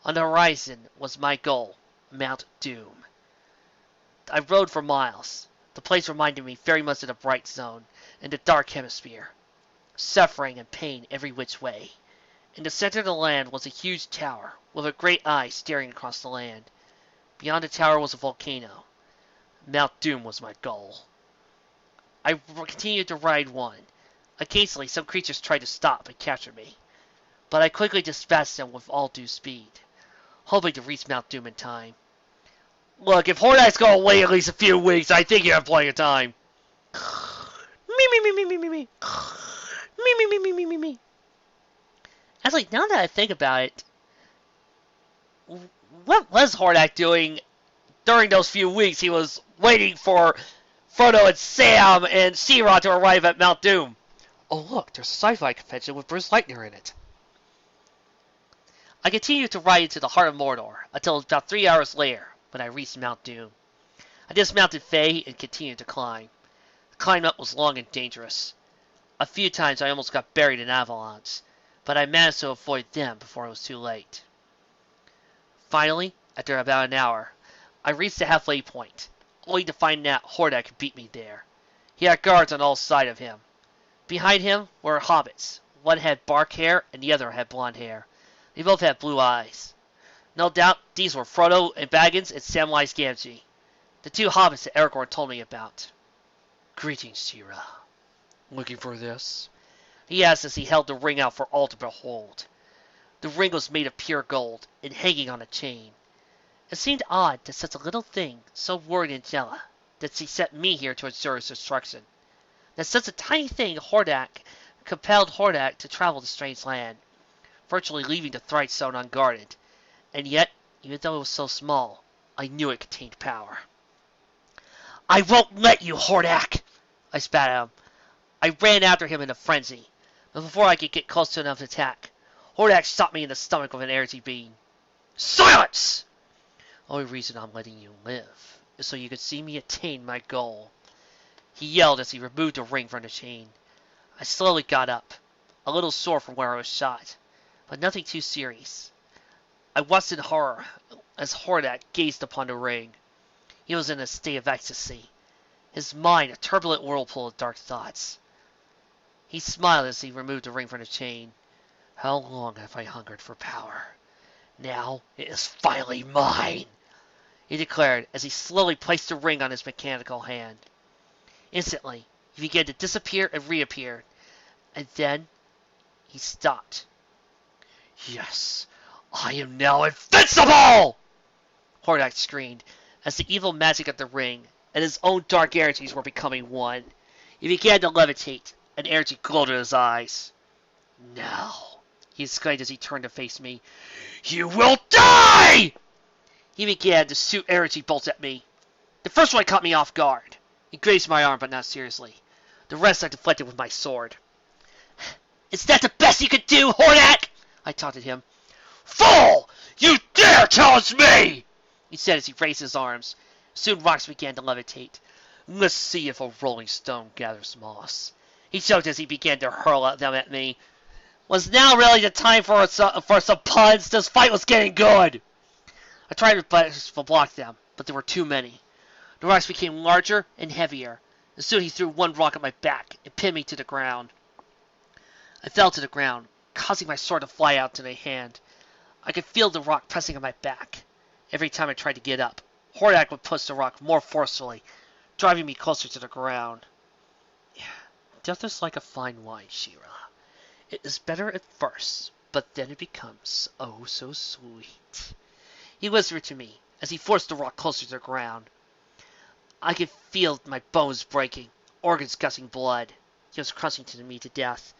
On the horizon was my goal, Mount Doom. I rode for miles. The place reminded me very much of the Bright Zone in the Dark Hemisphere. Suffering and pain every which way. In the center of the land was a huge tower, with a great eye staring across the land. Beyond the tower was a volcano. Mount Doom was my goal. I continued to ride one. Occasionally, some creatures tried to stop and capture me, but I quickly dispatched them with all due speed, hoping to reach Mount Doom in time. Look, if Hordak's gonna wait at least a few weeks, I think you have plenty of time. Me, me, me, me, me, me, me. Me, me, me, me, me, me, me. Actually, now that I think about it, what was Hordak doing during those few weeks he was waiting for Frodo and Sam and Sira to arrive at Mount Doom? Oh look, there's a sci-fi convention with Bruce Lightner in it. I continued to ride into the heart of Mordor until about 3 hours later when I reached Mount Doom. I dismounted Faye and continued to climb. The climb up was long and dangerous. A few times I almost got buried in avalanches, but I managed to avoid them before it was too late. Finally, after about an hour, I reached the halfway point, only to find that Hordak could beat me there. He had guards on all sides of him. Behind him were hobbits. One had bark hair and the other had blonde hair. They both had blue eyes. No doubt these were Frodo and Baggins and Samwise Gamgee, the two hobbits that Aragorn told me about. Greetings, Sira. Looking for this? He asked as he held the ring out for all to behold. The ring was made of pure gold and hanging on a chain. It seemed odd that such a little thing, so worried Angela, that she sent me here to ensure his destruction. That such a tiny thing compelled Hordak to travel to strange land, virtually leaving the Thright Zone unguarded. And yet, even though it was so small, I knew it contained power. I won't let you, Hordak! I spat at him. I ran after him in a frenzy, but before I could get close to enough to attack, Hordak shot me in the stomach with an energy beam. Silence! The only reason I'm letting you live is so you could see me attain my goal. He yelled as he removed the ring from the chain. I slowly got up, a little sore from where I was shot, but nothing too serious. I watched in horror as Hordak gazed upon the ring. He was in a state of ecstasy, his mind a turbulent whirlpool of dark thoughts. He smiled as he removed the ring from the chain. How long have I hungered for power? Now it is finally mine, he declared as he slowly placed the ring on his mechanical hand. Instantly, he began to disappear and reappear, and then he stopped. Yes, I am now invincible! Hordak screamed as the evil magic of the ring and his own dark energies were becoming one. He began to levitate, and energy glowed in his eyes. Now, he exclaimed as he turned to face me, you will die! He began to shoot energy bolts at me. The first one caught me off guard. He grazed my arm, but not seriously. The rest I deflected with my sword. Is that the best you could do, Hordak? I taunted him. Fool! You dare challenge me! He said as he raised his arms. Soon rocks began to levitate. Let's see if a rolling stone gathers moss. He choked as he began to hurl them at me. Was now really the time for some puns? This fight was getting good! I tried to block them, but there were too many. The rocks became larger and heavier, and soon he threw one rock at my back and pinned me to the ground. I fell to the ground, causing my sword to fly out to my hand. I could feel the rock pressing on my back. Every time I tried to get up, Hordak would push the rock more forcefully, driving me closer to the ground. Death is like a fine wine, Shira. It is bitter at first, but then it becomes oh so sweet. He whispered to me as he forced the rock closer to the ground. I could feel my bones breaking, organs gushing blood. He was crushing me to death.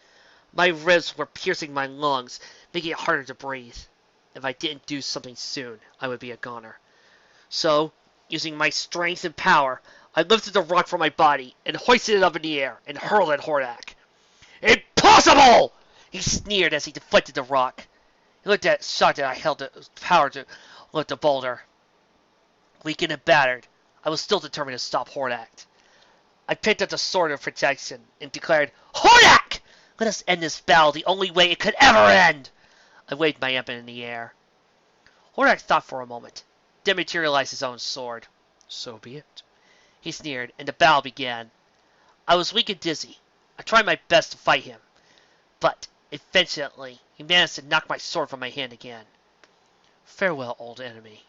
My ribs were piercing my lungs, making it harder to breathe. If I didn't do something soon, I would be a goner. So, using my strength and power, I lifted the rock from my body and hoisted it up in the air and hurled at Hordak. Impossible! He sneered as he deflected the rock. He looked at shocked that I held the power to lift the boulder. Weakened and battered, I was still determined to stop Hordak. I picked up the sword of protection and declared, Hordak! Let us end this battle the only way it could ever end! I waved my weapon in the air. Hordak thought for a moment, then materialized his own sword. So be it. he sneered, and the battle began. I was weak and dizzy. I tried my best to fight him, but eventually he managed to knock my sword from my hand again. Farewell, old enemy,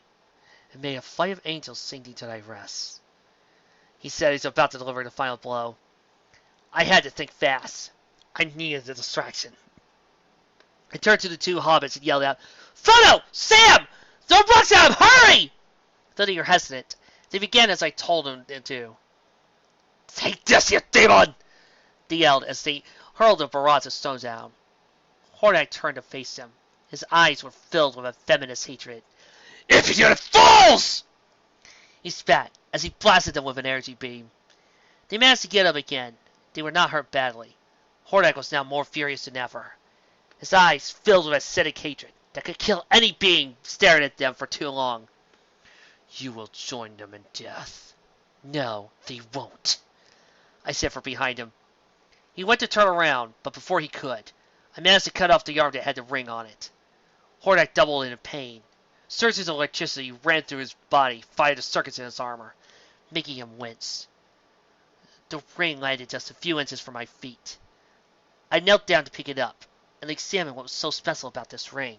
and may a flight of angels sing thee to thy rest, he said as he was about to deliver the final blow. I had to think fast. I needed a distraction. I turned to the two hobbits and yelled out, Frodo! Sam! Throw rocks at him! Hurry! Though they were hesitant, they began as I told them to. Take this, you demon! They yelled as they hurled a barrage of stones at him. Hordak turned to face them. His eyes were filled with a venomous hatred. Impudent fools! He spat as he blasted them with an energy beam. They managed to get up again. They were not hurt badly. Hordak was now more furious than ever. His eyes filled with acidic hatred that could kill any being staring at them for too long. You will join them in death. No, they won't, I said from behind him. He went to turn around, but before he could, I managed to cut off the arm that had the ring on it. Hordak doubled in pain. Surges of electricity ran through his body, fired the circuits in his armor, making him wince. The ring landed just a few inches from my feet. I knelt down to pick it up and examine what was so special about this ring.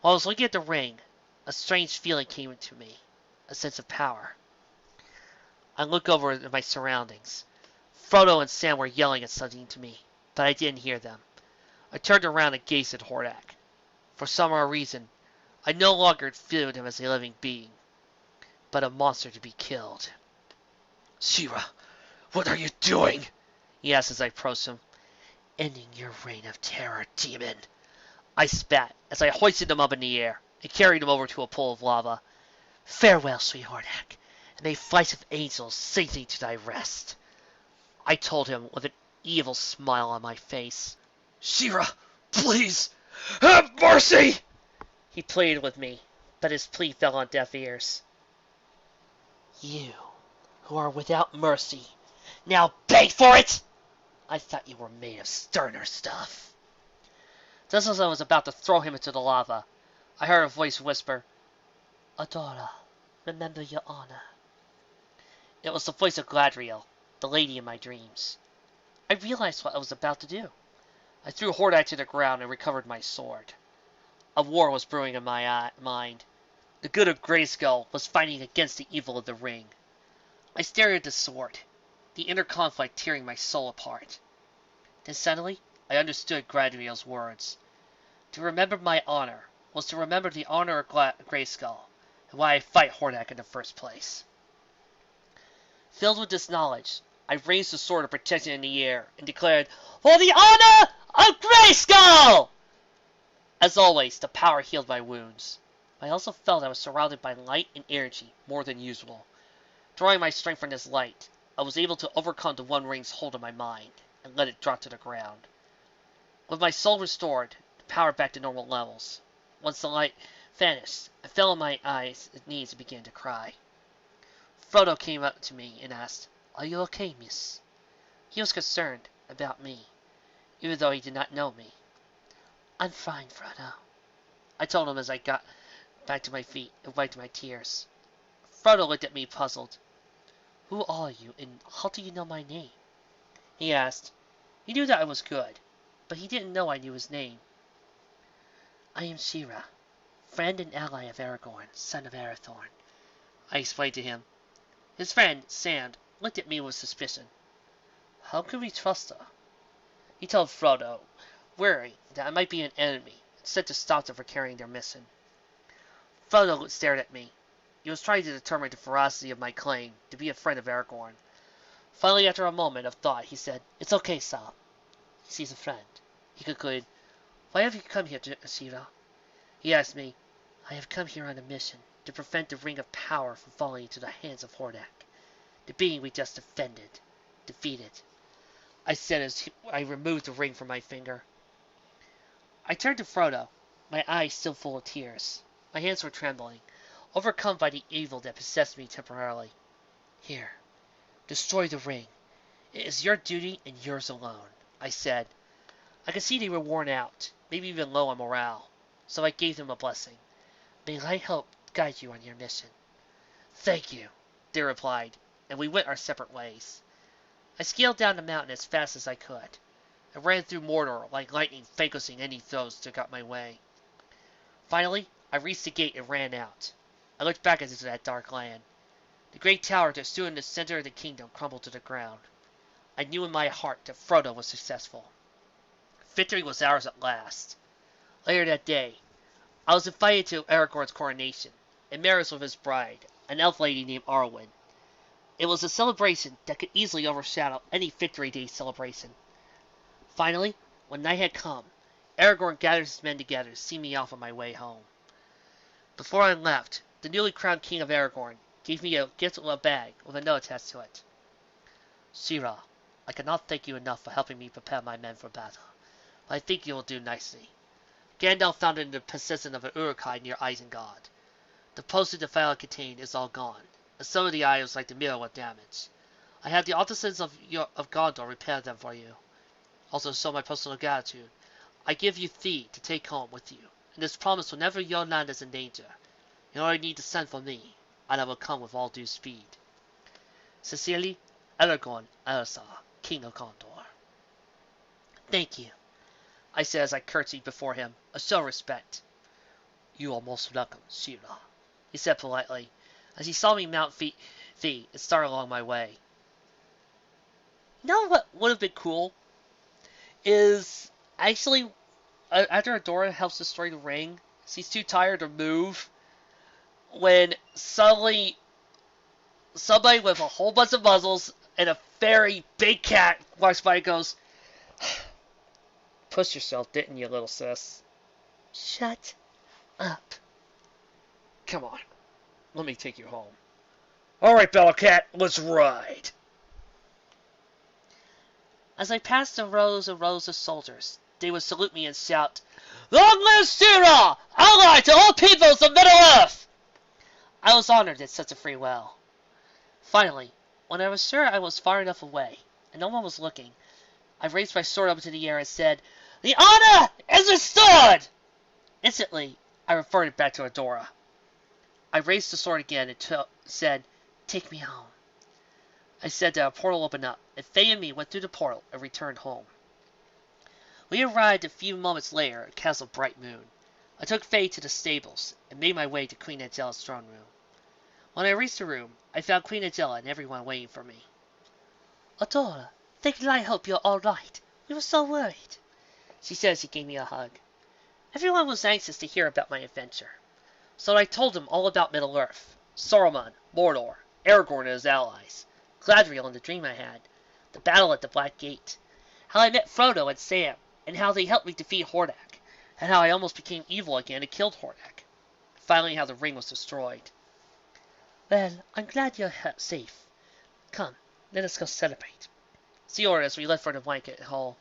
While I was looking at the ring, a strange feeling came to me, a sense of power. I looked over at my surroundings. Frodo and Sam were yelling at something to me, but I didn't hear them. I turned around and gazed at Hordak. For some odd reason, I no longer viewed him as a living being, but a monster to be killed. Shira, what are you doing? He asked as I approached him. Ending your reign of terror, demon. I spat as I hoisted him up in the air and carried him over to a pool of lava. Farewell, sweet Hordak, and may flights of angels sing thee to thy rest, I told him with an evil smile on my face. Shira, please, have mercy! He pleaded with me, but his plea fell on deaf ears. You, who are without mercy, now beg for it! I thought you were made of sterner stuff. Just as I was about to throw him into the lava, I heard a voice whisper, Adora, remember your honor. It was the voice of Gladriel, the lady in my dreams. I realized what I was about to do. I threw Hordak to the ground and recovered my sword. A war was brewing in my mind. The good of Grayskull was fighting against the evil of the ring. I stared at the sword, the inner conflict tearing my soul apart. Then suddenly, I understood Gladriel's words. To remember my honor was to remember the honor of Grayskull, and why I fight Hordak in the first place. Filled with this knowledge, I raised the sword of protection in the air and declared, For the honor of Grayskull! As always, the power healed my wounds. I also felt I was surrounded by light and energy more than usual. Drawing my strength from this light, I was able to overcome the One Ring's hold on my mind and let it drop to the ground. With my soul restored, the power back to normal levels. Once the light vanished, I fell on my knees and began to cry. Frodo came up to me and asked, Are you okay, miss? He was concerned about me, even though he did not know me. I'm fine, Frodo, I told him as I got back to my feet and wiped my tears. Frodo looked at me puzzled. Who are you, and how do you know my name? He asked. He knew that I was good, but he didn't know I knew his name. I am Shira, friend and ally of Aragorn, son of Arathorn, I explained to him. His friend, Sam, looked at me with suspicion. How can we trust her? He told Frodo, worrying that I might be an enemy, and said to stop them from carrying their mission. Frodo stared at me. He was trying to determine the veracity of my claim to be a friend of Aragorn. Finally, after a moment of thought, he said, It's okay, Sam. He's a friend. He concluded, Why have you come here, Shira? He asked me, I have come here on a mission to prevent the Ring of Power from falling into the hands of Hordak, the being we just defeated, I said as I removed the ring from my finger. I turned to Frodo, my eyes still full of tears. My hands were trembling, overcome by the evil that possessed me temporarily. Here, destroy the ring. It is your duty and yours alone, I said. I could see they were worn out, maybe even low on morale, so I gave them a blessing. May light help guide you on your mission. Thank you, they replied. and we went our separate ways. I scaled down the mountain as fast as I could. I ran through Mordor like lightning, focusing any foes that got my way. Finally, I reached the gate and ran out. I looked back into that dark land. The great tower that stood in the center of the kingdom crumbled to the ground. I knew in my heart that Frodo was successful. Victory was ours at last. Later that day, I was invited to Aragorn's coronation, and marriage with his bride, an elf lady named Arwen. It was a celebration that could easily overshadow any Victory Day celebration. Finally, when night had come, Aragorn gathered his men together to see me off on my way home. Before I left, the newly crowned king of Aragorn gave me a gift of a bag with a note attached to it. Shira, I cannot thank you enough for helping me prepare my men for battle, but I think you will do nicely. Gandalf found it in the possession of an Uruk-hai near Isengard. The potion the file contained is all gone, and some of the items like the mirror were damaged. I had the artisans of Gondor repair them for you. Also, to show my personal gratitude, I give you Thee to take home with you, and this promise whenever your land is in danger. You only need to send for me, and I will come with all due speed. Sincerely, Aragorn Elsa, King of Gondor. Thank you, I said as I curtsied before him, a show of respect. You are most welcome, Shira, he said politely, as he saw me mount Thee and start along my way. You know what would have been cool? Is actually, after Adora helps destroy the ring, she's too tired to move, when suddenly somebody with a whole bunch of muzzles and a very big cat walks by and goes, "Push yourself, didn't you, little sis?" Shut up. Come on, let me take you home. Alright, Bellacat, let's ride. As I passed the rows and rows of soldiers, they would salute me and shout, "Long live Shira, ally to all peoples of Middle-earth!" I was honored at such a farewell. Finally, when I was sure I was far enough away, and no one was looking, I raised my sword up into the air and said, "The honor is restored!" Instantly, I reverted back to Adora. I raised the sword again and said, "Take me home." I said that a portal opened up, and Faye and me went through the portal and returned home. We arrived a few moments later at Castle Bright Moon. I took Faye to the stables and made my way to Queen Angela's throne room. When I reached the room, I found Queen Angela and everyone waiting for me. "Adora, thank and I hope you're all right. We were so worried," she said as she gave me a hug. Everyone was anxious to hear about my adventure, so I told them all about Middle-earth, Saruman, Mordor, Aragorn and his allies, Galadriel and the dream I had, the battle at the Black Gate, how I met Frodo and Sam, and how they helped me defeat Hordak, and how I almost became evil again and killed Hordak. Finally, how the ring was destroyed. "Well, I'm glad you're safe. Come, let us go celebrate," she ordered as we left for the blanket hall.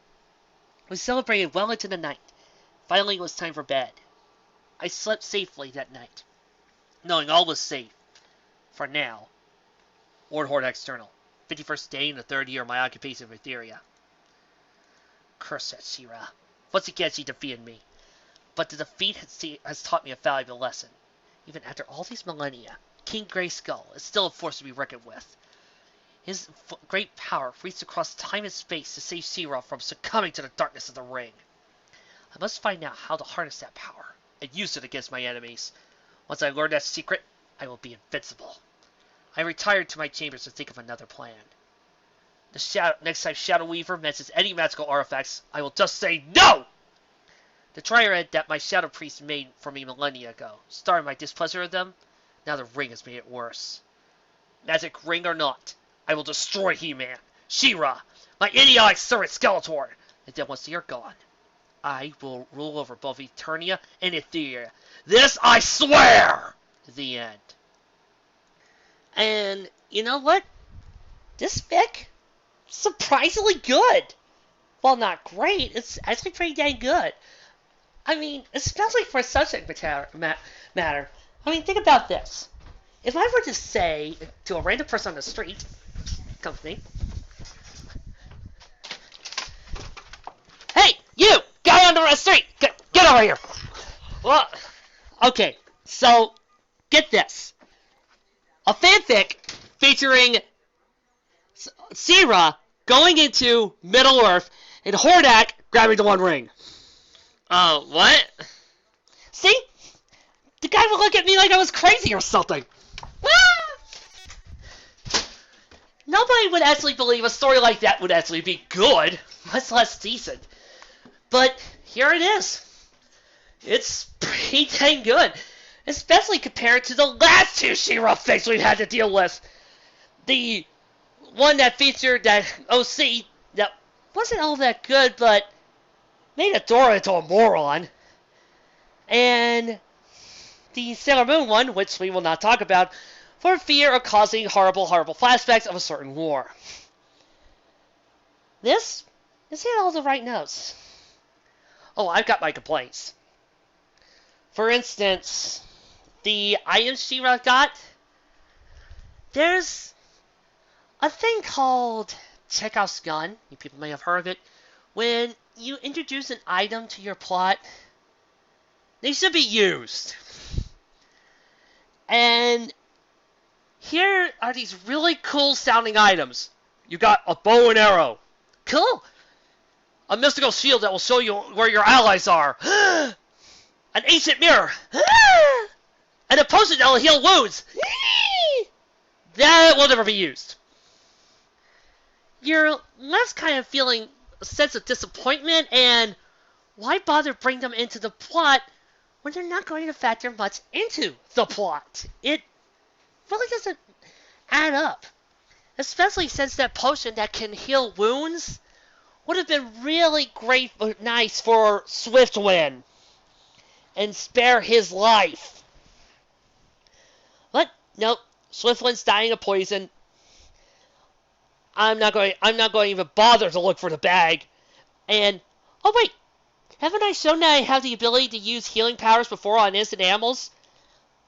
We celebrated well into the night. Finally, it was time for bed. I slept safely that night, knowing all was safe. For now. Lord Hordak's Journal. 51st day in the 3rd year of my occupation of Etheria. Curse that Shira. Once again she defeated me. But the defeat has taught me a valuable lesson. Even after all these millennia, King Greyskull is still a force to be reckoned with. His great power reached across time and space to save Shira from succumbing to the darkness of the ring. I must find out how to harness that power and use it against my enemies. Once I learn that secret, I will be invincible. I retired to my chambers to think of another plan. Next time Shadow Weaver mentions any magical artifacts, I will just say no! The triad that my Shadow Priest made for me millennia ago started my displeasure of them. Now the ring has made it worse. Magic ring or not, I will destroy He-Man, She-Ra, my idiotic servant Skeletor, and then once they are gone, I will rule over both Eternia and Etheria. This I swear! The end. And you know what? This fic, surprisingly good. Well, not great. It's actually pretty dang good. I mean, especially for a subject matter. I mean, think about this. If I were to say to a random person on the street, come to me, "Hey, you, guy on the street, get over here." Well, okay, so get this. A fanfic featuring Sierra going into Middle Earth and Hordak grabbing the One Ring. Oh, what? See? The guy would look at me like I was crazy or something. Ah! Nobody would actually believe a story like that would actually be good, much less decent. But here it is. It's pretty dang good, especially compared to the last two She-Ra fics we've had to deal with. The one that featured that OC that wasn't all that good, but made Etheria into a moron. And the Sailor Moon one, which we will not talk about, for fear of causing horrible, horrible flashbacks of a certain war. This hit all the right notes. Oh, I've got my complaints. For instance, the items She-Ra got, there's a thing called Chekhov's gun. You people may have heard of it. When you introduce an item to your plot, they should be used. And here are these really cool sounding items. You got a bow and arrow. Cool. A mystical shield that will show you where your allies are. An ancient mirror. And a potion that will heal wounds. That will never be used. You're left kind of feeling a sense of disappointment, and why bother bring them into the plot when they're not going to factor much into the plot? It really doesn't add up. Especially since that potion that can heal wounds would have been really great, nice for Swiftwind and spare his life. But nope, Swiftwind's dying of poison. I'm not going to even bother to look for the bag. And oh wait, haven't I shown that I have the ability to use healing powers before on innocent animals?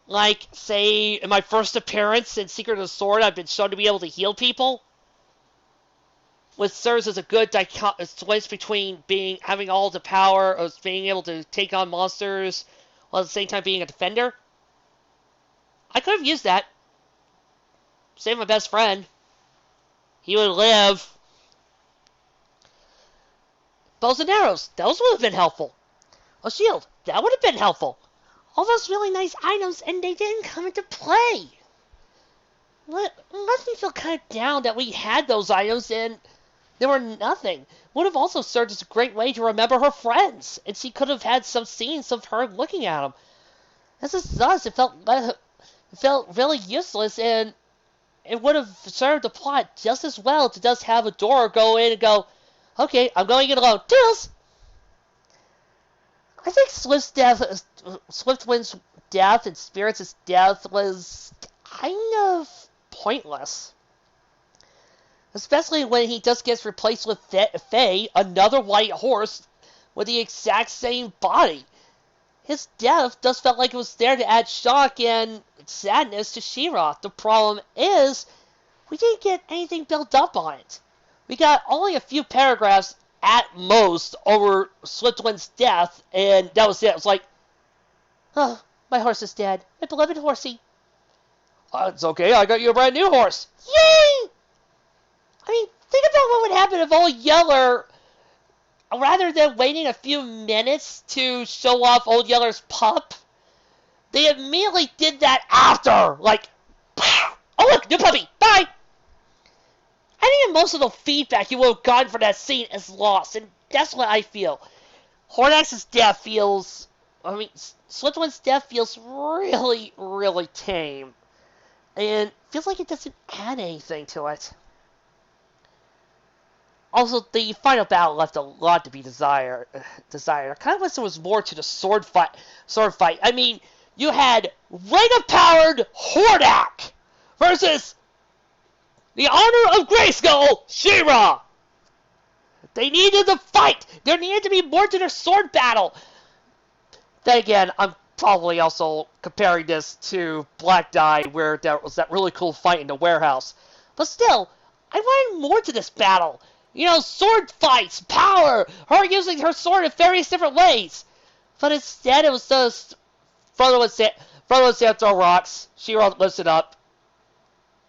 Like, say, in my first appearance in Secret of the Sword, I've been shown to be able to heal people. Which serves as a good choice between having all the power of being able to take on monsters while at the same time being a defender. I could have used that. Save my best friend. He would live. Bows and arrows. Those would have been helpful. A shield. That would have been helpful. All those really nice items, and they didn't come into play. Let me feel kind of down that we had those items and they were nothing. Would have also served as a great way to remember her friends, and she could have had some scenes of her looking at them. As it does, it felt really useless, and it would have served the plot just as well to just have Adora go in and go, okay, I'm going in alone. Toodles! I think Swiftwind's death and Spirits' death was kind of pointless. Especially when he just gets replaced with Faye, another white horse with the exact same body. His death just felt like it was there to add shock and sadness to She-Ra. The problem is, we didn't get anything built up on it. We got only a few paragraphs at most over Swiftwind's death, and that was it. It was like, oh, my horse is dead. My beloved horsey. It's okay, I got you a brand new horse. Yay! I mean, think about what would happen if Old Yeller, rather than waiting a few minutes to show off Old Yeller's pup, they immediately did that after. Like, oh look, new puppy, bye! Any emotional feedback you would have gotten for that scene is lost, and that's what I feel. Hordax's death feels, Swiftwind's death feels really, really tame. And feels like it doesn't add anything to it. Also, the final battle left a lot to be desired. I kind of wish there was more to the sword fight. I mean, you had Ring-of-Powered Hordak versus the Honor of Grayskull, She-Ra. They needed to fight. There needed to be more to their sword battle. Then again, I'm probably also comparing this to Black Dye, where there was that really cool fight in the warehouse. But still, I wanted more to this battle. You know, sword fights, power, her using her sword in various different ways. But instead, it was just Frodo and Sam throw rocks. She-Ra lifts it up.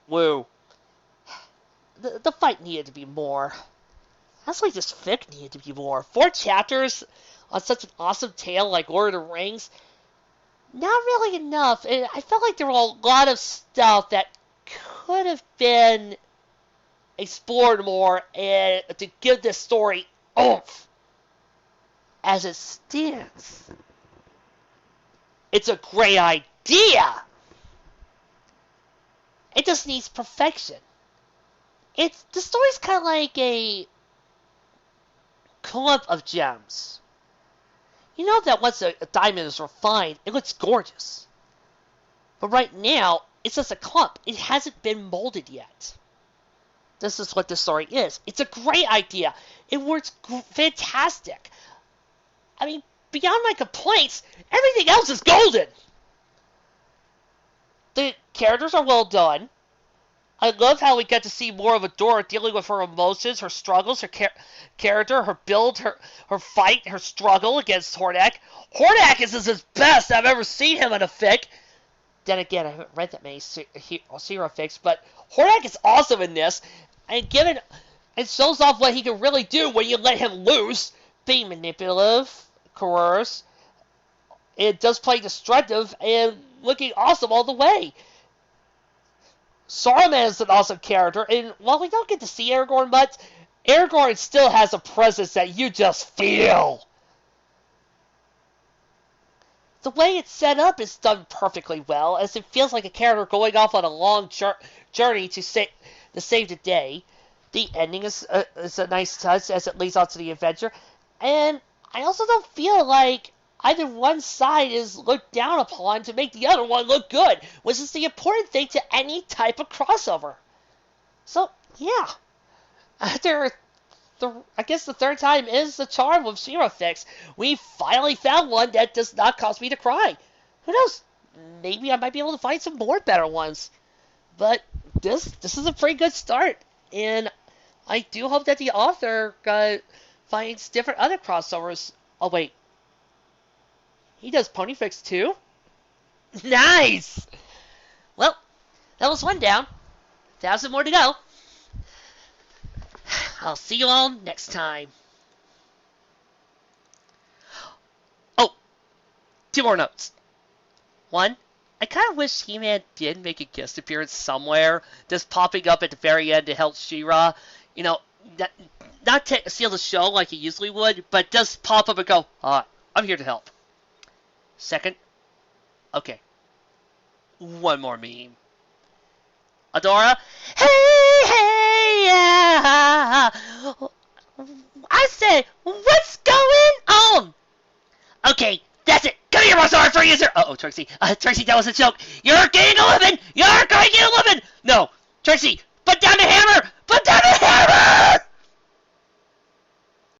Woo. the fight needed to be more. That's like this fic needed to be more. 4 chapters on such an awesome tale like Lord of the Rings, not really enough. I felt like there were a lot of stuff that could have been explored more and to give this story oomph. As it stands, it's a great idea. It just needs perfection. The story's kind of like a clump of gems. You know that once a diamond is refined, it looks gorgeous. But right now, it's just a clump. It hasn't been molded yet. This is what the story is. It's a great idea. It works fantastic. I mean, beyond my complaints, everything else is golden. The characters are well done. I love how we get to see more of Adora dealing with her emotions, her struggles, her character, her build, her fight, her struggle against Hordak. Hordak is his best I've ever seen him in a fic. Then again, I haven't read that many Zero fics, but Hordak is awesome in this, and it shows off what he can really do when you let him loose. Being manipulative, coerce, it does play destructive, and looking awesome all the way. Saruman is an awesome character, and while we don't get to see Aragorn much, Aragorn still has a presence that you just feel. The way it's set up is done perfectly well, as it feels like a character going off on a long journey to save the day. The ending is a nice touch as it leads on to the adventure, and I also don't feel like either one side is looked down upon to make the other one look good, which is the important thing to any type of crossover. So, yeah. I guess the third time is the charm with Zero Fix. We finally found one that does not cause me to cry. Who knows? Maybe I might be able to find some more better ones. But this is a pretty good start. And I do hope that the author finds different other crossovers. Oh, wait. He does Ponyfix too? Nice! Well, that was one down. 1,000 more to go. I'll see you all next time. Oh, 2 more notes. 1, I kind of wish He-Man did make a guest appearance somewhere, just popping up at the very end to help She-Ra. You know, not to seal the show like he usually would, but just pop up and go, I'm here to help. 2nd, okay, 1 more meme. Adora, hey, yeah. I said, what's going on? Okay, that's it. Come here, Rossar, for user. Uh-oh, Trixie. Trixie, that was a joke. You're getting a living. You're going to get a living. No, Trixie, put down the hammer. Put down the hammer.